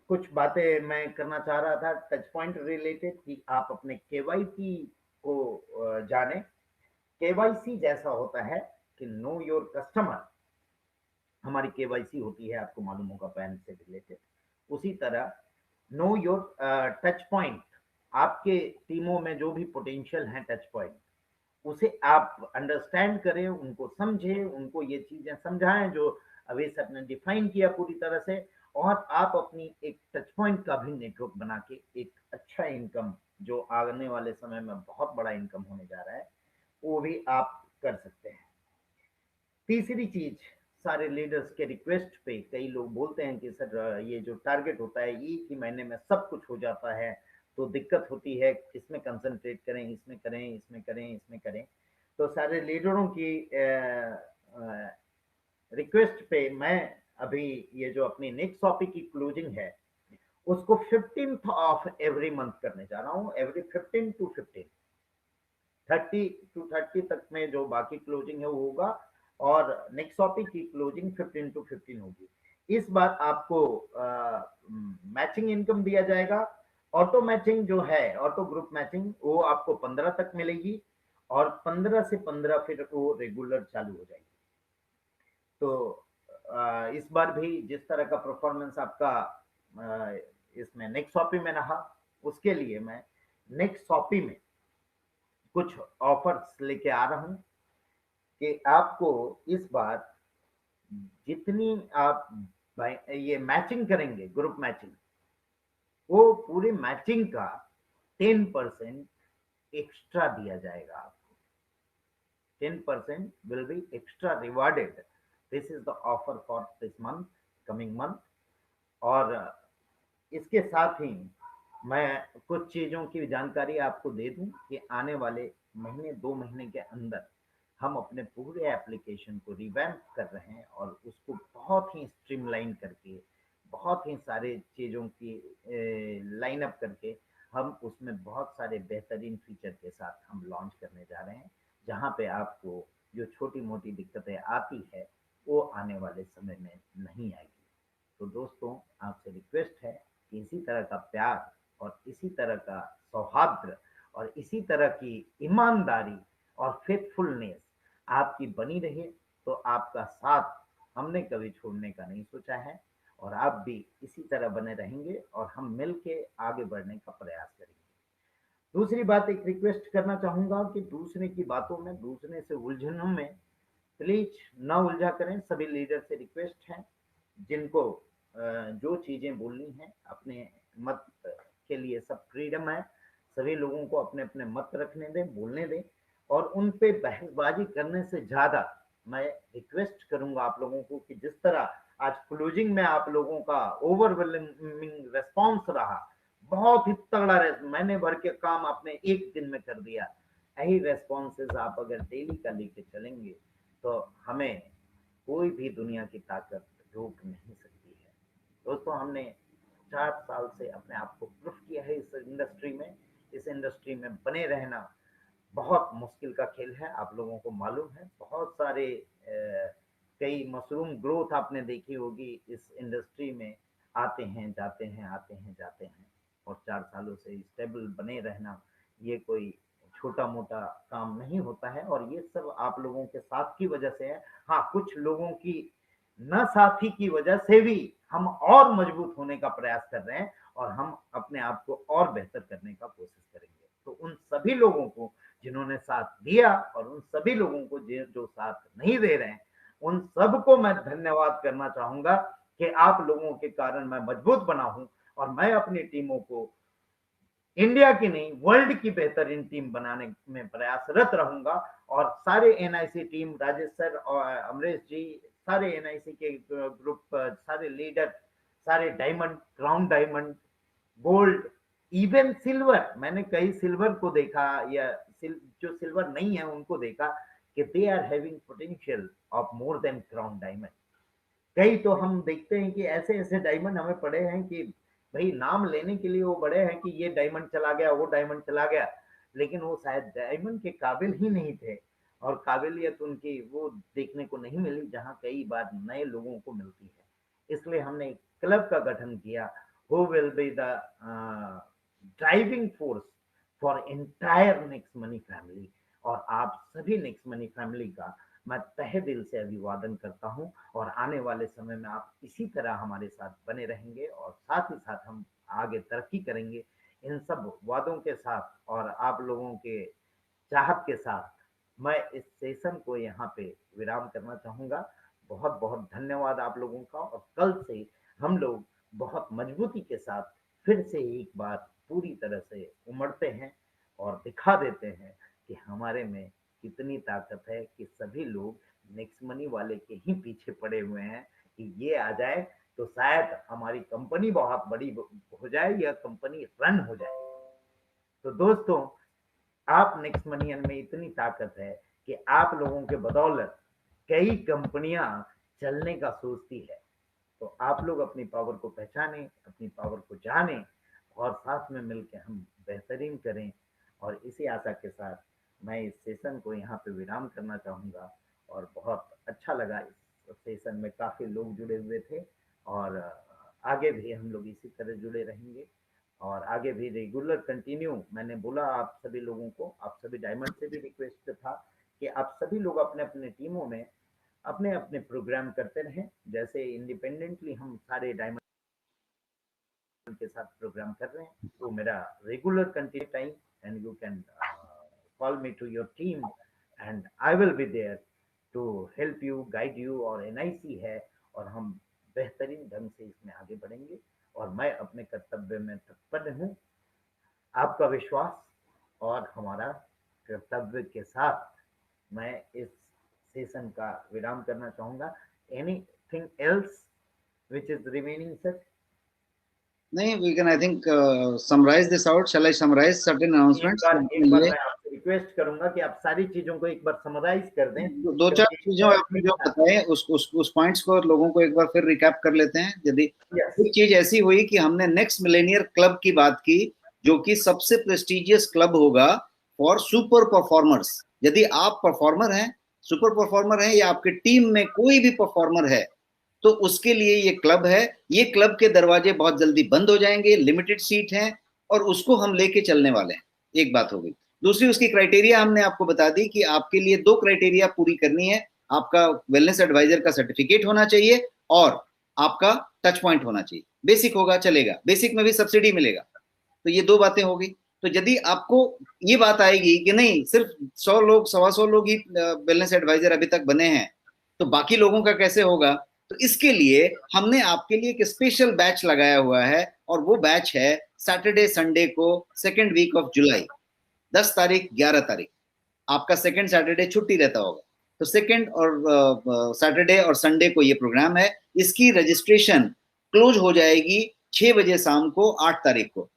Speaker 2: कुछ बातें मैं करना चाह रहा था टच पॉइंट रिलेटेड, कि आप अपने केवाईसी को जाने। केवाईसी जैसा होता है कि नो योर कस्टमर, हमारी केवाईसी होती है, आपको मालूम होगा पैन से रिलेटेड, उसी तरह नो योर टच पॉइंट, आपके टीमों में जो भी पोटेंशियल है टच पॉइंट, उसे आप अंडरस्टैंड करें, उनको समझें, उनको ये चीजें समझाएं जो अभी सर ने डिफाइन किया पूरी तरह से, और आप अपनी एक टच पॉइंट का भी नेटवर्क बना के एक अच्छा इनकम, जो आने वाले समय में बहुत बड़ा इनकम होने जा रहा है, वो भी आप कर सकते हैं। तीसरी चीज, सारे लीडर्स के रिक्वेस्ट पे कई लोग बोलते हैं कि सर ये जो टारगेट होता है एक ही महीने में सब कुछ हो जाता है, तो दिक्कत होती है, इसमें कंसंट्रेट करें, इसमें करें, इसमें करें, इसमें करें। तो सारे लीडरों की रिक्वेस्ट पे मैं अभी ये जो अपनी नेक्स्ट टॉपिक की क्लोजिंग है उसको 15th ऑफ एवरी मंथ करने जा रहा हूँ। एवरी 15 to 15, 30 to 30 तक में जो बाकी क्लोजिंग है वो होगा, और नेक्स्ट टॉपिक की क्लोजिंग 15 to 15 होगी। इस बार आपको मैचिंग इनकम दिया जाएगा। ऑटो मैचिंग जो है, ऑटो ग्रुप मैचिंग, वो आपको 15 तक मिलेगी, और 15 से 15 फिर वो रेगुलर चालू हो जाएगी। तो इस बार भी जिस तरह का परफॉर्मेंस आपका इसमें नेक्स्ट शॉपी में रहा, उसके लिए मैं नेक्स्ट शॉपी में कुछ ऑफर्स लेके आ रहा हूँ कि आपको इस बार जितनी आप ये मैचिंग करेंगे, ग्रुप मैचिंग, वो पूरे मैचिंग का 10% एक्स्ट्रा दिया जाएगा आपको। 10% will be extra rewarded. This is the offer for this month, coming month। और इसके साथ ही मैं कुछ चीजों की जानकारी आपको दे दूं कि आने वाले महीने 2 महीने के अंदर हम अपने पूरे एप्लीकेशन को रिवैम्प कर रहे हैं, और उसको बहुत ही स्ट्रीमलाइन करके, बहुत ही सारे चीज़ों की लाइन अप करके, हम उसमें बहुत सारे बेहतरीन फीचर के साथ हम लॉन्च करने जा रहे हैं, जहां पे आपको जो छोटी मोटी दिक्कतें आती है वो आने वाले समय में नहीं आएगी। तो दोस्तों, आपसे रिक्वेस्ट है कि इसी तरह का प्यार और इसी तरह का सौहार्द और इसी तरह की ईमानदारी और फेथफुलनेस आपकी बनी रहे। तो आपका साथ हमने कभी छोड़ने का नहीं सोचा है, और आप भी इसी तरह बने रहेंगे और हम मिलके आगे बढ़ने का प्रयास करेंगे। दूसरी बात, एक रिक्वेस्ट करना चाहूंगा कि दूसरे की बातों में, दूसरे से उलझनों में प्लीज ना उलझा करें। सभी लीडर से रिक्वेस्ट है, जिनको जो चीजें बोलनी है, अपने मत के लिए सब फ्रीडम है, सभी लोगों को अपने अपने मत रखने दें, बोलने दें, और उन पे बहसबाजी करने से ज्यादा मैं रिक्वेस्ट करूंगा आप लोगों को कि जिस तरह आज क्लोजिंग में आप लोगों का ओवरवेलमिंग रेस्पॉन्स रहा, बहुत ही तगड़ा महीने भर के काम आपने एक दिन में कर दिया, यही रेस्पॉन्सेज आप अगर डेली का लेके चलेंगे तो हमें कोई भी दुनिया की ताकत रोक नहीं सकती है। दोस्तों, हमने 4 साल से अपने आप को प्रूफ किया है इस इंडस्ट्री में। इस इंडस्ट्री में बने रहना बहुत मुश्किल का खेल है, आप लोगों को मालूम है। बहुत सारे कई मशरूम ग्रोथ आपने देखी होगी इस इंडस्ट्री में, आते हैं जाते हैं, आते हैं जाते हैं, और 4 सालों से स्टेबल बने रहना ये कोई छोटा मोटा काम नहीं होता है, और ये सब आप लोगों के साथ की वजह से है। हाँ, कुछ लोगों की न साथी की वजह से भी हम और मजबूत होने का प्रयास कर रहे हैं, और हम अपने आप को और बेहतर करने का कोशिश करेंगे। तो उन सभी लोगों को जिन्होंने साथ दिया, और उन सभी लोगों को जो साथ नहीं दे रहे हैं, उन सबको मैं धन्यवाद करना चाहूंगा कि आप लोगों के कारण मैं मजबूत बना हूं, और मैं अपनी टीमों को इंडिया की नहीं, वर्ल्ड की बेहतरीन टीम बनाने में प्रयासरत रहूंगा। और सारे एनआईसी टीम, राजेश सर और अमरीश जी, सारे एनआईसी के ग्रुप, सारे लीडर, सारे diamond, crown diamond, gold, even silver, मैंने कई सिल्वर को देखा, या जो सिल्वर नहीं है उनको देखा कि they are having potential of more than crown diamond. कई तो हम देखते हैं कि ऐसे ऐसे डायमंड हमें पड़े हैं कि भाई नाम लेने के लिए वो बड़े हैं कि ये डायमंड चला गया, वो डायमंड चला गया, लेकिन वो शायद डायमंड के काबिल ही नहीं थे और काबिलियत उनकी वो देखने को नहीं मिली जहां कई बार नए लोगों को मिलती है। इसलिए हमने एक क्लब का गठन किया, who will be the driving force for entire next money family. और आप सभी नेक्स्ट मनी फैमिली का मैं तहे दिल से अभिवादन करता हूं और आने वाले समय में आप इसी तरह हमारे साथ बने रहेंगे और साथ ही साथ हम आगे तरक्की करेंगे। इन सब वादों के साथ और आप लोगों के चाहत के साथ मैं इस सेशन को यहाँ पे विराम करना चाहूंगा। बहुत बहुत धन्यवाद आप लोगों का, और कल से हम लोग बहुत मजबूती के साथ फिर से एक बार पूरी तरह से उमड़ते हैं और दिखा देते हैं कि हमारे में कितनी ताकत है, कि सभी लोग नेक्स्ट मनी वाले के ही पीछे पड़े हुए हैं कि ये आ जाए तो शायद हमारी कंपनी बहुत बड़ी हो जाए या कंपनी रन हो जाए। तो दोस्तों, आप नेक्स्ट मनियन में इतनी ताकत है कि आप लोगों के बदौलत कई कंपनियां चलने का सोचती है। तो आप लोग अपनी पावर को पहचानें, अपनी पावर को जानें और साथ में मिलकर हम बेहतरीन करें। और इसी आशा के साथ मैं इस सेशन को यहाँ पे विराम करना चाहूँगा। और बहुत अच्छा लगा, इस सेशन में काफ़ी लोग जुड़े हुए थे और आगे भी हम लोग इसी तरह जुड़े रहेंगे और आगे भी रेगुलर कंटिन्यू। मैंने बोला आप सभी लोगों को, आप सभी डायमंड से भी रिक्वेस्ट था कि आप सभी लोग अपने अपने टीमों में अपने अपने प्रोग्राम करते रहें। जैसे इंडिपेंडेंटली हम सारे डायमंड के साथ प्रोग्राम कर रहे हैं, तो मेरा regular continue time and you can call me to your team and I will be there to help you, guide you. और एनआईसी है और हम बेहतरीन ढंग से इसमें आगे बढ़ेंगे और मैं अपने कर्तव्य में तत्पर हूँ। आपका विश्वास और हमारा कर्तव्य के साथ मैं इस सेशन का विराम करना चाहूंगा। Anything else which is remaining, sir?
Speaker 1: नहीं, we can I think summarize this out. Shall I summarize certain announcements?
Speaker 2: एक बार मैं आपसे रिक्वेस्ट करूंगा कि आप सारी चीजों को एक बार समराइज कर दें।
Speaker 1: दो चार चीजों आपने जो बताए उस पॉइंट्स को लोगों को एक बार फिर रिकैप कर लेते हैं। यदि एक चीज ऐसी हुई कि हमने नेक्स्ट मिलेनियर क्लब की बात की, जो कि सबसे प्रेस्टिजियस क्लब होगा फॉर सुपर परफॉर्मर्स। यदि आप परफॉर्मर हैं, सुपर परफॉर्मर हैं, या आपके टीम में कोई भी परफॉर्मर है, तो उसके लिए ये क्लब है। ये क्लब के दरवाजे बहुत जल्दी बंद हो जाएंगे, लिमिटेड सीट हैं और उसको हम लेके चलने वाले हैं। एक बात हो गई। दूसरी, उसकी क्राइटेरिया हमने आपको बता दी कि आपके लिए 2 क्राइटेरिया पूरी करनी है। आपका वेलनेस एडवाइजर का सर्टिफिकेट होना चाहिए और आपका टच पॉइंट होना चाहिए। बेसिक होगा चलेगा, बेसिक में भी सब्सिडी मिलेगा। तो ये 2 बातें हो गई। तो यदि आपको ये बात आएगी कि नहीं, सिर्फ 100 लोग 125 लोग ही वेलनेस एडवाइजर अभी तक बने हैं, तो बाकी लोगों का कैसे होगा? तो इसके लिए हमने आपके लिए एक स्पेशल बैच लगाया हुआ है और वो बैच है सैटरडे संडे को 2nd वीक ऑफ जुलाई, 10 तारीख 11 तारीख। आपका 2nd सैटरडे छुट्टी रहता होगा, तो 2nd और सैटरडे और संडे को ये प्रोग्राम है। इसकी रजिस्ट्रेशन क्लोज हो जाएगी 6 बजे शाम को 8 तारीख को,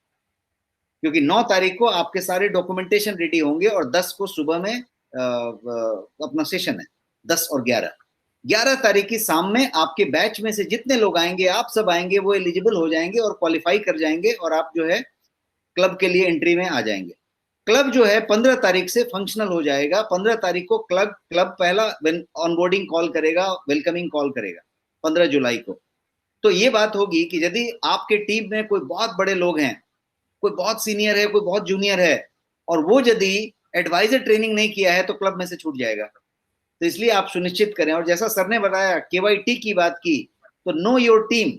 Speaker 1: क्योंकि 9 तारीख को आपके सारे डॉक्यूमेंटेशन रेडी होंगे और 10 को सुबह में अपना सेशन है। 10 और 11 तारीख की शाम में आपके बैच में से जितने लोग आएंगे, आप सब आएंगे, वो एलिजिबल हो जाएंगे और क्वालिफाई कर जाएंगे और आप जो है क्लब के लिए एंट्री में आ जाएंगे। क्लब जो है 15 तारीख से फंक्शनल हो जाएगा। 15 तारीख को क्लब पहला ऑनबोर्डिंग कॉल करेगा, वेलकमिंग कॉल करेगा 15 जुलाई को। तो ये बात होगी कि यदि आपके टीम में कोई बहुत बड़े लोग हैं, कोई बहुत सीनियर है, कोई बहुत जूनियर है, और वो यदि एडवाइजर ट्रेनिंग नहीं किया है, तो क्लब में से छूट जाएगा। तो इसलिए आप सुनिश्चित करें। और जैसा सर ने बताया, KYT की बात की, तो know your team,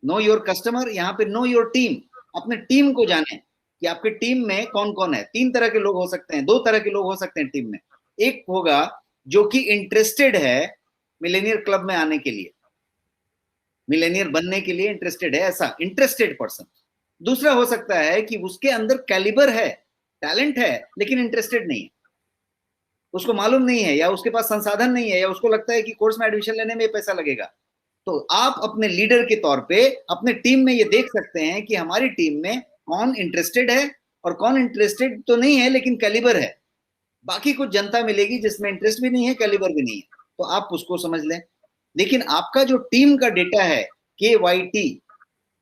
Speaker 1: know your customer, यहाँ पे नो योर टीम। अपने टीम को जाने कि आपके टीम में कौन कौन है। 3 तरह के लोग हो सकते हैं, 2 तरह के लोग हो सकते हैं टीम में। एक होगा जो कि इंटरेस्टेड है मिलेनियर क्लब में आने के लिए, मिलेनियर बनने के लिए इंटरेस्टेड है, ऐसा इंटरेस्टेड पर्सन। दूसरा हो सकता है कि उसके अंदर कैलिबर है, टैलेंट है, लेकिन इंटरेस्टेड नहीं है, उसको मालूम नहीं है, या उसके पास संसाधन नहीं है, या उसको लगता है कि कोर्स में एडमिशन लेने में पैसा लगेगा। तो आप अपने लीडर के तौर पे अपने टीम में ये देख सकते हैं कि हमारी टीम में कौन इंटरेस्टेड है और कौन इंटरेस्टेड तो नहीं है लेकिन कैलिबर है। बाकी कुछ जनता मिलेगी जिसमें इंटरेस्ट भी नहीं है, कैलिबर भी नहीं है, तो आप उसको समझ लें। लेकिन आपका जो टीम का डेटा है KYT,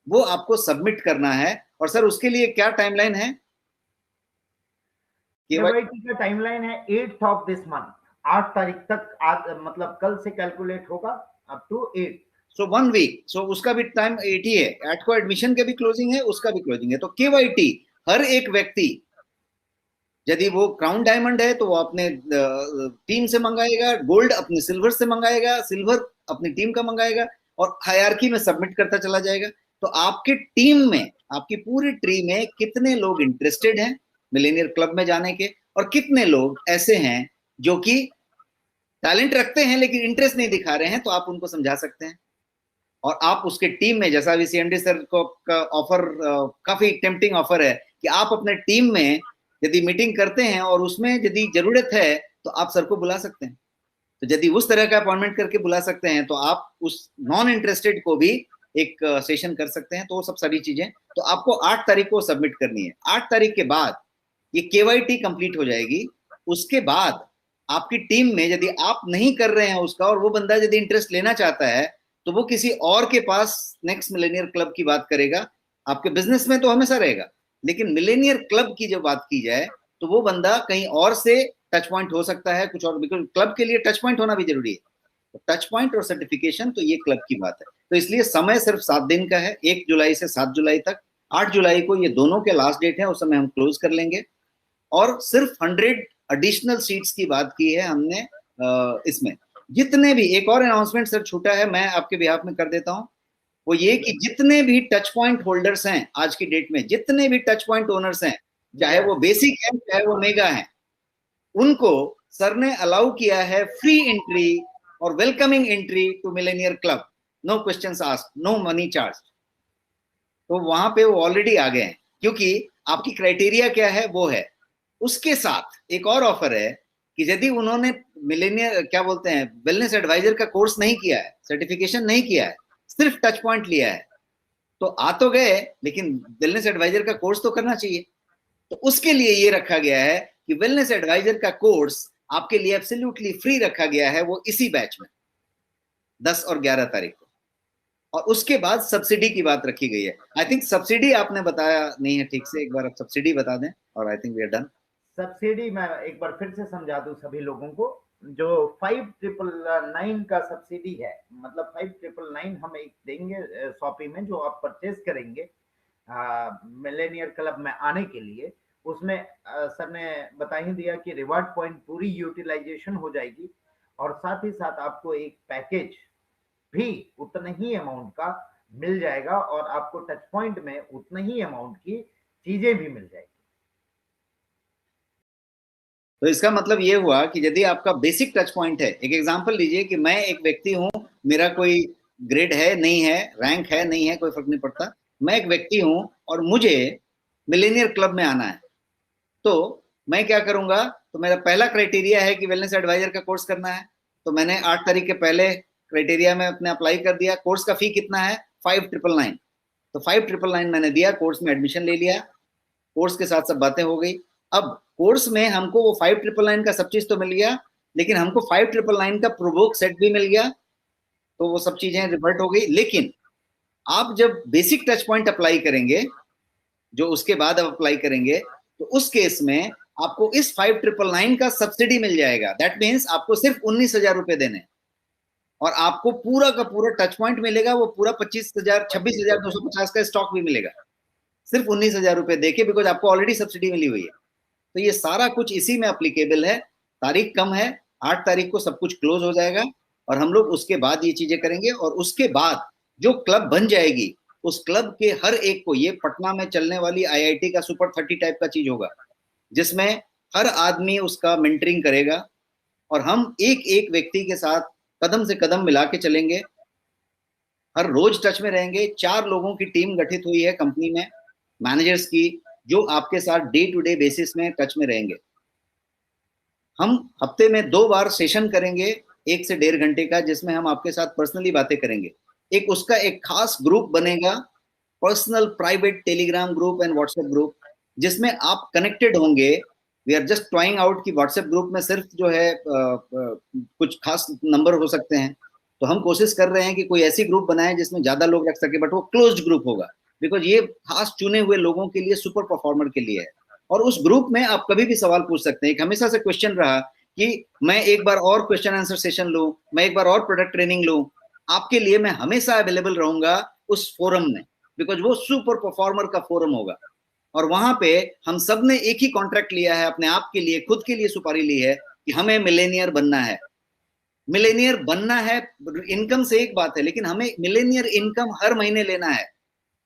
Speaker 1: वो आपको सबमिट करना है। और सर उसके लिए क्या टाइमलाइन है?
Speaker 2: केवाईटी का टाइमलाइन है 8th ऑफ दिस मंथ, 8 तारीख तक। आज मतलब कल से कैलकुलेट होगा अप टू 8।
Speaker 1: सो 1 वीक, सो उसका भी टाइम 8 ही है। एट को एडमिशन के भी क्लोजिंग है, उसका भी क्लोजिंग है। तो KYT हर एक व्यक्ति, यदि वो क्राउन डायमंड है तो वो अपने टीम से मंगाएगा, गोल्ड अपने सिल्वर से मंगाएगा, सिल्वर अपनी टीम का मंगाएगा, और हायरार्की में सबमिट करता चला जाएगा। तो आपकी टीम में, आपकी पूरी टीम में कितने लोग इंटरेस्टेड हैं मिलेनियर क्लब में जाने के, और कितने लोग ऐसे हैं जो कि टैलेंट रखते हैं लेकिन इंटरेस्ट नहीं दिखा रहे हैं, तो आप उनको समझा सकते हैं। और आप उसके टीम में, जैसा अभी CMD सर को का ऑफर, काफी टेम्पटिंग ऑफर है कि आप अपने टीम में यदि मीटिंग करते हैं और उसमें यदि जरूरत है तो आप सर को बुला सकते हैं। तो यदि उस तरह का अपॉइंटमेंट करके बुला सकते हैं तो आप उस नॉन इंटरेस्टेड को भी एक सेशन कर सकते हैं। तो वो सब सारी चीजें तो आपको 8 तारीख को सबमिट करनी है। 8 तारीख के बाद ये KYT कंप्लीट हो जाएगी। उसके बाद आपकी टीम में यदि आप नहीं कर रहे हैं उसका, और वो बंदा यदि इंटरेस्ट लेना चाहता है, तो वो किसी और के पास नेक्स्ट मिलेनियर क्लब की बात करेगा। आपके बिजनेस में तो हमेशा रहेगा, लेकिन मिलेनियर क्लब की जो बात की जाए तो वो बंदा कहीं और से टच पॉइंट हो सकता है, कुछ और। बिकॉज क्लब के लिए टच पॉइंट होना भी जरूरी है। तो टच पॉइंट और सर्टिफिकेशन, तो ये क्लब की बात है। तो इसलिए समय सिर्फ 7 दिन का है, 1 जुलाई से 7 जुलाई तक। 8 जुलाई को ये दोनों के लास्ट डेट है, उस समय हम क्लोज कर लेंगे। और सिर्फ 100 एडिशनल सीट्स की बात की है हमने। इसमें जितने भी, एक और अनाउंसमेंट सर छूटा है, मैं आपके बिहाफ में कर देता हूं, वो ये कि जितने भी टच पॉइंट होल्डर्स हैं आज की डेट में, जितने भी टच पॉइंट ओनर्स हैं, चाहे वो बेसिक है चाहे वो मेगा है, उनको सर ने अलाउ किया है फ्री एंट्री और welcoming entry to millionaire club. No questions asked, no money charge. तो वहां पे वो ऑलरेडी आ गए हैं, क्योंकि आपकी क्राइटेरिया क्या है वो है। उसके साथ एक और ऑफर है कि यदि उन्होंने मिलेनियर, क्या बोलते हैं, वेलनेस एडवाइजर का कोर्स नहीं किया है, सर्टिफिकेशन नहीं किया है, सिर्फ टच पॉइंट लिया है, तो आ तो गए, लेकिन वेलनेस एडवाइजर का कोर्स तो करना चाहिए। तो उसके लिए ये रखा गया है कि वेलनेस एडवाइजर का कोर्स आपके लिए एब्सोल्युटली फ्री रखा गया है, वो इसी बैच में 10 और 11 तारीख को। और उसके बाद सब्सिडी की बात रखी गई है। आई थिंक सब्सिडी आपने बताया नहीं है ठीक से, एक बार आप सब्सिडी बता दें, और I think we are done.
Speaker 2: Subsidy मैं एक बार फिर से समझा दूं सभी लोगों को। जो 5999 का सब्सिडी है, मतलब 5999 हम एक देंगे शॉपिंग में, जो आप परचेज करेंगे मिलेनियर क्लब में आने के लिए। उसमें सर ने बता ही दिया कि रिवार्ड पॉइंट पूरी यूटिलाइजेशन हो जाएगी, और साथ ही साथ आपको एक पैकेज भी उतने ही अमाउंट का मिल जाएगा, और आपको टच पॉइंट में उतने ही अमाउंट की चीजें भी मिल जाएगी।
Speaker 1: तो इसका मतलब ये हुआ कि यदि आपका बेसिक टच पॉइंट है, एक एग्जांपल लीजिए कि मैं एक व्यक्ति हूं, मेरा कोई ग्रेड है नहीं है, रैंक है नहीं है, कोई फर्क नहीं पड़ता, मैं एक व्यक्ति हूं और मुझे मिलेनियर क्लब में आना है, तो मैं क्या करूंगा? तो मेरा पहला क्राइटेरिया है कि वेलनेस एडवाइजर का कोर्स करना है। तो मैंने 8 तारीख के पहले क्राइटेरिया में अपने अप्लाई कर दिया। कोर्स का फी कितना है? 5999। तो 5999 मैंने दिया, कोर्स में एडमिशन ले लिया, कोर्स के साथ सब बातें हो गई। अब कोर्स में हमको वो 5999 का सब चीज तो मिल गया, लेकिन हमको 5999 का प्रोवोक सेट भी मिल गया, तो वो सब चीजें रिवर्ट हो गई। लेकिन आप जब बेसिक टच पॉइंट अप्लाई करेंगे, जो उसके बाद आप अप्लाई करेंगे, तो उस केस में आपको इस 5999 का सब्सिडी मिल जाएगा। दैट मीन्स आपको सिर्फ 19,000 रुपए देने, और आपको पूरा का पूरा टच पॉइंट मिलेगा, वो पूरा 25,000 26,250 का स्टॉक भी मिलेगा, सिर्फ 19,000 रुपए देके, बिकॉज आपको ऑलरेडी सब्सिडी मिली हुई है। तो ये सारा कुछ इसी में एप्लीकेबल है। तारीख कम है, 8 तारीख को सब कुछ क्लोज हो जाएगा, और हम लोग उसके बाद ये चीजें करेंगे। और उसके बाद जो क्लब बन जाएगी, उस क्लब के हर एक को, ये पटना में चलने वाली IIT का सुपर 30 टाइप का चीज होगा, जिसमें हर आदमी उसका मेंटरिंग करेगा, और हम एक एक व्यक्ति के साथ कदम से कदम मिला के चलेंगे, हर रोज टच में रहेंगे। 4 लोगों की टीम गठित हुई है कंपनी में, मैनेजर्स की, जो आपके साथ डे टू डे बेसिस में टच में रहेंगे। हम हफ्ते में 2 बार सेशन करेंगे, 1 से 1.5 घंटे का, जिसमें हम आपके साथ पर्सनली बातें करेंगे। एक उसका एक खास ग्रुप बनेगा, personal private Telegram group and WhatsApp group, जिसमें आप कनेक्टेड होंगे we are just trying out कि व्हाट्सएप ग्रुप में सिर्फ जो है कुछ खास नंबर हो सकते हैं, तो हम कोशिश कर रहे हैं कि कोई ऐसी ग्रुप बनाए जिसमें ज्यादा लोग रख सके, बट वो क्लोज्ड ग्रुप होगा, बिकॉज ये खास चुने हुए लोगों के लिए, सुपर परफॉर्मर के लिए है। और उस ग्रुप में आप कभी भी सवाल पूछ सकते हैं। एक हमेशा से क्वेश्चन रहा कि मैं एक बार और क्वेश्चन आंसर सेशन लूं, मैं एक बार और प्रोडक्ट ट्रेनिंग लूं, आपके लिए मैं हमेशा अवेलेबल रहूंगा उस फोरम में, बिकॉज वो सुपर परफॉर्मर का फोरम होगा। और वहां पे हम सब ने एक ही कॉन्ट्रैक्ट लिया है, अपने आप के लिए, खुद के लिए सुपारी ली है कि हमें मिलेनियर बनना है। मिलेनियर बनना है, इनकम से एक बात है, लेकिन हमें मिलेनियर इनकम हर महीने लेना है।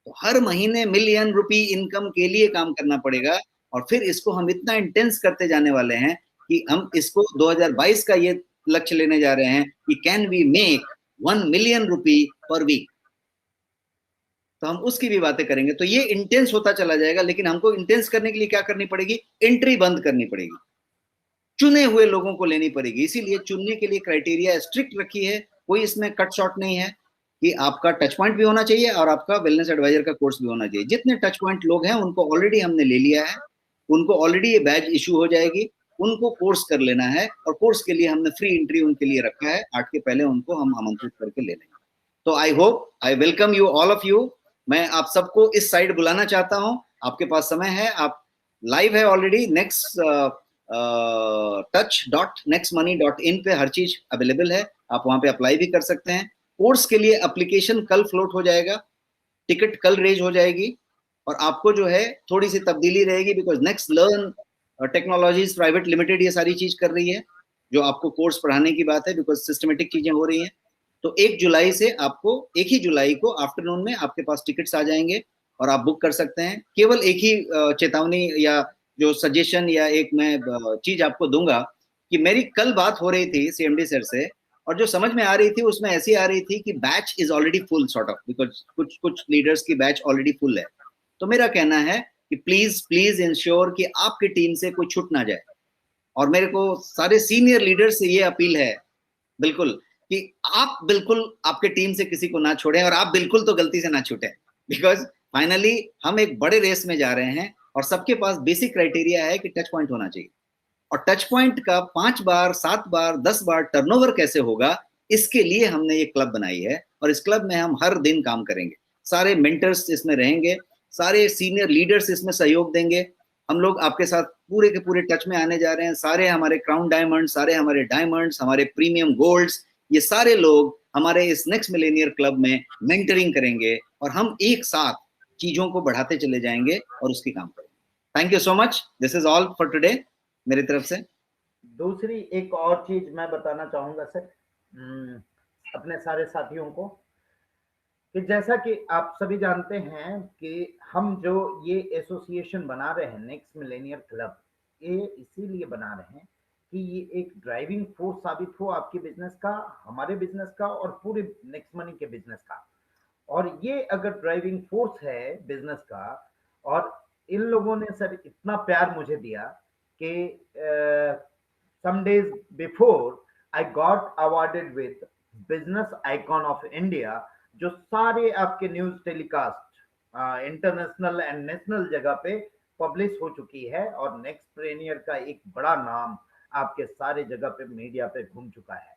Speaker 1: तो हर महीने मिलियन रुपी इनकम के लिए काम करना पड़ेगा। और फिर इसको हम इतना इंटेंस करते जाने वाले हैं कि हम इसको 2022 का ये लक्ष्य लेने जा रहे हैं कि can we make 1 million rupee per week. तो हम उसकी भी बातें करेंगे। तो ये इंटेंस होता चला जाएगा, लेकिन हमको इंटेंस करने के लिए क्या करनी पड़ेगी? एंट्री बंद करनी पड़ेगी, चुने हुए लोगों को लेनी पड़ेगी। इसीलिए चुनने के लिए क्राइटेरिया स्ट्रिक्ट रखी है, कोई इसमें कट शॉट नहीं है कि आपका टच पॉइंट भी होना चाहिए और आपका वेलनेस एडवाइजर का कोर्स भी होना चाहिए। जितने टच पॉइंट लोग हैं उनको ऑलरेडी हमने ले लिया है, उनको ऑलरेडी ये बैच इशू हो जाएगी, उनको कोर्स कर लेना है। और कोर्स के लिए हमने फ्री एंट्री उनके लिए रखा है, 8 के पहले उनको हम आमंत्रित करके ले लेंगे। तो I hope, I welcome you all of you. मैं आप सबको इस साइड बुलाना चाहता हूं, आपके पास समय है, आप लाइव है ऑलरेडी। नेक्स्ट touch.nextmoney.in पे हर चीज अवेलेबल है, आप वहां पे अप्लाई भी कर सकते हैं। कोर्स के लिए एप्लीकेशन कल फ्लोट हो जाएगा, टिकट कल रेज हो जाएगी। और आपको जो है थोड़ी सी तब्दीली रहेगी, because next learn technologies private limited ये सारी चीज कर रही है, जो आपको कोर्स पढ़ाने की बात है, बिकॉज सिस्टमेटिक चीजें हो रही हैं। तो 1 जुलाई से आपको, 1 ही जुलाई को आफ्टरनून में आपके पास टिकट्स आ जाएंगे और आप बुक कर सकते हैं। केवल एक ही चेतावनी या जो सजेशन या एक मैं चीज आपको दूंगा कि मेरी कल बात हो रही थी सीएमडी सर से, और जो समझ में आ रही थी उसमें ऐसी आ रही थी कि batch is already full sort of, because कुछ कुछ लीडर्स की बैच ऑलरेडी फुल है। तो मेरा कहना है कि प्लीज प्लीज इंश्योर कि आपकी टीम से कोई छूट ना जाए। और मेरे को सारे सीनियर लीडर से ये अपील है बिल्कुल कि आप बिल्कुल आपके टीम से किसी को ना छोड़ें, और आप बिल्कुल तो गलती से ना छूटें, बिकॉज फाइनली हम एक बड़े रेस में जा रहे हैं और सबके पास बेसिक क्राइटेरिया है कि टच पॉइंट होना चाहिए। और टच पॉइंट का 5 बार 7 बार 10 बार टर्नओवर कैसे होगा, इसके लिए हमने ये क्लब बनाई है। और इस क्लब में हम हर दिन काम करेंगे, सारे मेंटर्स इसमें रहेंगे, सारे सीनियर लीडर्स इसमें सहयोग देंगे। हम लोग आपके साथ पूरे के पूरे टच में आने जा रहे हैं। सारे हमारे क्राउन डायमंड, सारे हमारे डायमंड्स, हमारे प्रीमियम गोल्ड्स, ये सारे लोग हमारे इस नेक्स्ट मिलेनियर क्लब में मेंटरिंग करेंगे और हम एक साथ चीजों को बढ़ाते चले जाएंगे और उसकी काम करेंगे। Thank you so much, this is all for today मेरी तरफ से।
Speaker 2: दूसरी एक और चीज मैं बताना चाहूंगा सर, अपने सारे साथियों को, कि जैसा कि आप सभी जानते हैं कि हम जो ये एसोसिएशन बना रहे हैं नेक्स्ट मिलेनियर क्लब, ये इसीलिए बना रहे हैं कि ये एक ड्राइविंग फोर्स साबित हो आपके बिजनेस का, हमारे बिजनेस का और पूरे नेक्स्ट मनी के बिजनेस का। और ये अगर ड्राइविंग फोर्स है बिजनेस का, और इन लोगों ने सर इतना प्यार मुझे दिया कि some days before I got awarded with business icon of India, जो सारे आपके news telecast international and national जगह पे पब्लिश हो चुकी है, और नेक्स्ट प्रेनियर का एक बड़ा नाम आपके सारे जगह पे मीडिया पे घूम चुका है।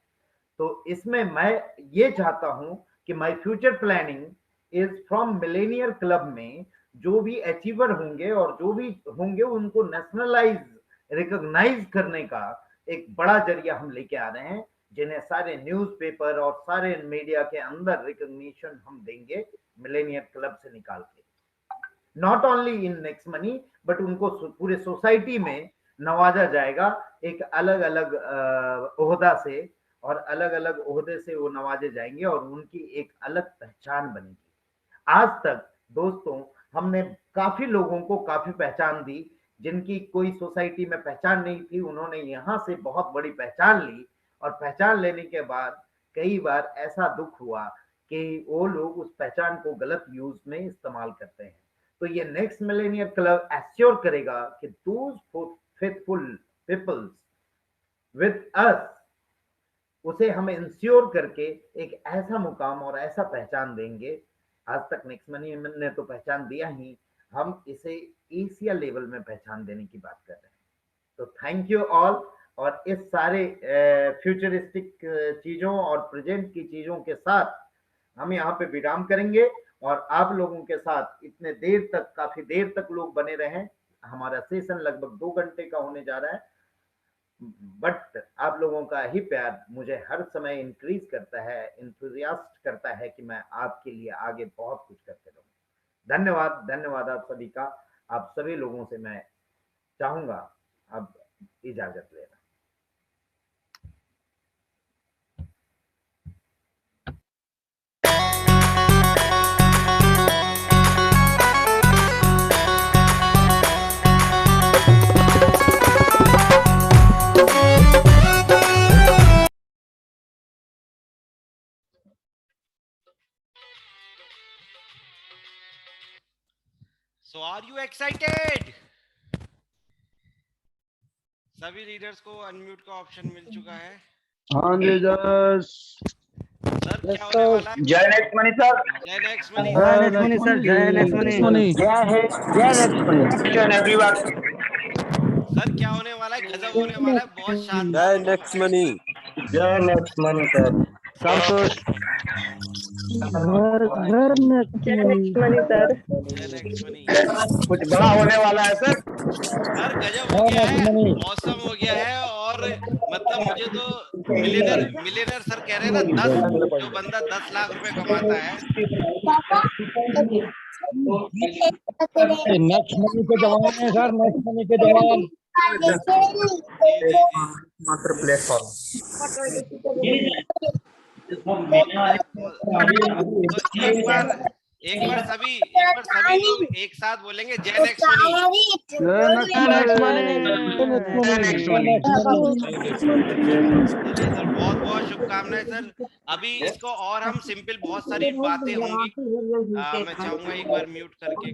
Speaker 2: तो इसमें मैं ये चाहता हूं कि my future planning is from Millionaire club में जो भी अचीवर होंगे और जो भी होंगे उनको नेशनलाइज रिकॉग्नाइज करने का एक बड़ा जरिया हम लेके आ रहे हैं, जिन्हें सारे न्यूज़पेपर और सारे मीडिया के अंदर रिकॉग्निशन हम देंगे मिलेनियर क्लब से निकाल के। Not only in next money, but उनको पूरे सोसाइटी में नवाजा जाएगा एक अलग अलग ओहदा से, और अलग अलग ओहदे से वो नवाजे जाएंगे और उनकी एक अलग पहचान बनेगी। आज तक दोस्तों हमने काफी लोगों को काफी पहचान दी, जिनकी कोई सोसाइटी में पहचान नहीं थी, उन्होंने यहाँ से बहुत बड़ी पहचान ली। और पहचान लेने के बाद कई बार ऐसा दुख हुआ कि वो लोग उस पहचान को गलत यूज में इस्तेमाल करते हैं। तो ये नेक्स्ट मिलेनियर क्लब एश्योर करेगा कि those faithful peoples with us, उसे हम इंश्योर करके एक ऐसा मुकाम और ऐसा पहचान देंगे। आज तक नेक्स्ट मनी ने तो पहचान दिया ही, हम इसे एशिया लेवल में पहचान देने की बात कर रहे हैं। तो थैंक यू ऑल। और इस सारे फ्यूचरिस्टिक चीजों और प्रेजेंट की चीजों के साथ हम यहाँ पे विराम करेंगे, और आप लोगों के साथ इतने देर तक, काफी देर तक लोग बने रहें। हमारा सेशन लगभग 2 घंटे का होने जा रहा है, बट आप लोगों का ही प्यार मुझे हर समय इंक्रीज करता है, इंथुजियास्ट करता है कि मैं आपके लिए आगे बहुत कुछ करते रहूं। धन्यवाद, धन्यवाद आप सभी का। आप सभी लोगों से मैं चाहूंगा अब इजाजत लेना।
Speaker 3: So are you excited? सभी लीडर्स को अनम्यूट का ऑप्शन मिल चुका है।
Speaker 4: हाँ जी
Speaker 3: सर क्या होने वाला है?
Speaker 2: जय नेक्स्ट मनी सर।
Speaker 3: जय नेक्स्ट मनी।
Speaker 4: जय नेक्स्ट मनी सर, जय नेक्स्ट मनी, जय नेक्स्ट मनी एवरीवन।
Speaker 3: सर क्या होने वाला है? गजब होने वाला है, बहुत शानदार।
Speaker 5: जय नेक्स्ट मनी,
Speaker 4: जय नेक्स्ट मनी सर। संतोष घर नेक्स्ट मनी सर।
Speaker 3: जय नेक्स्ट मनी।
Speaker 4: कुछ बड़ा होने वाला है सर।
Speaker 3: सर गजब हो गया है, मौसम हो गया है। और मतलब मुझे तो मिलियनर सर कह रहे हैं ना, 10 जो बंदा 10 लाख रुपए कमाता है।
Speaker 4: नेक्स्ट मनी के जवान है सर, नेक्स्ट मनी के जवान। मात्र प्लेटफॉर्म।
Speaker 3: एक बार सभी लोग एक साथ बोलेंगे जय नेक्स्ट मनी। बहुत बहुत शुभकामनाएं सर। अभी इसको और हम सिंपल, बहुत सारी बातें होंगी। मैं चाहूंगा एक बार म्यूट करके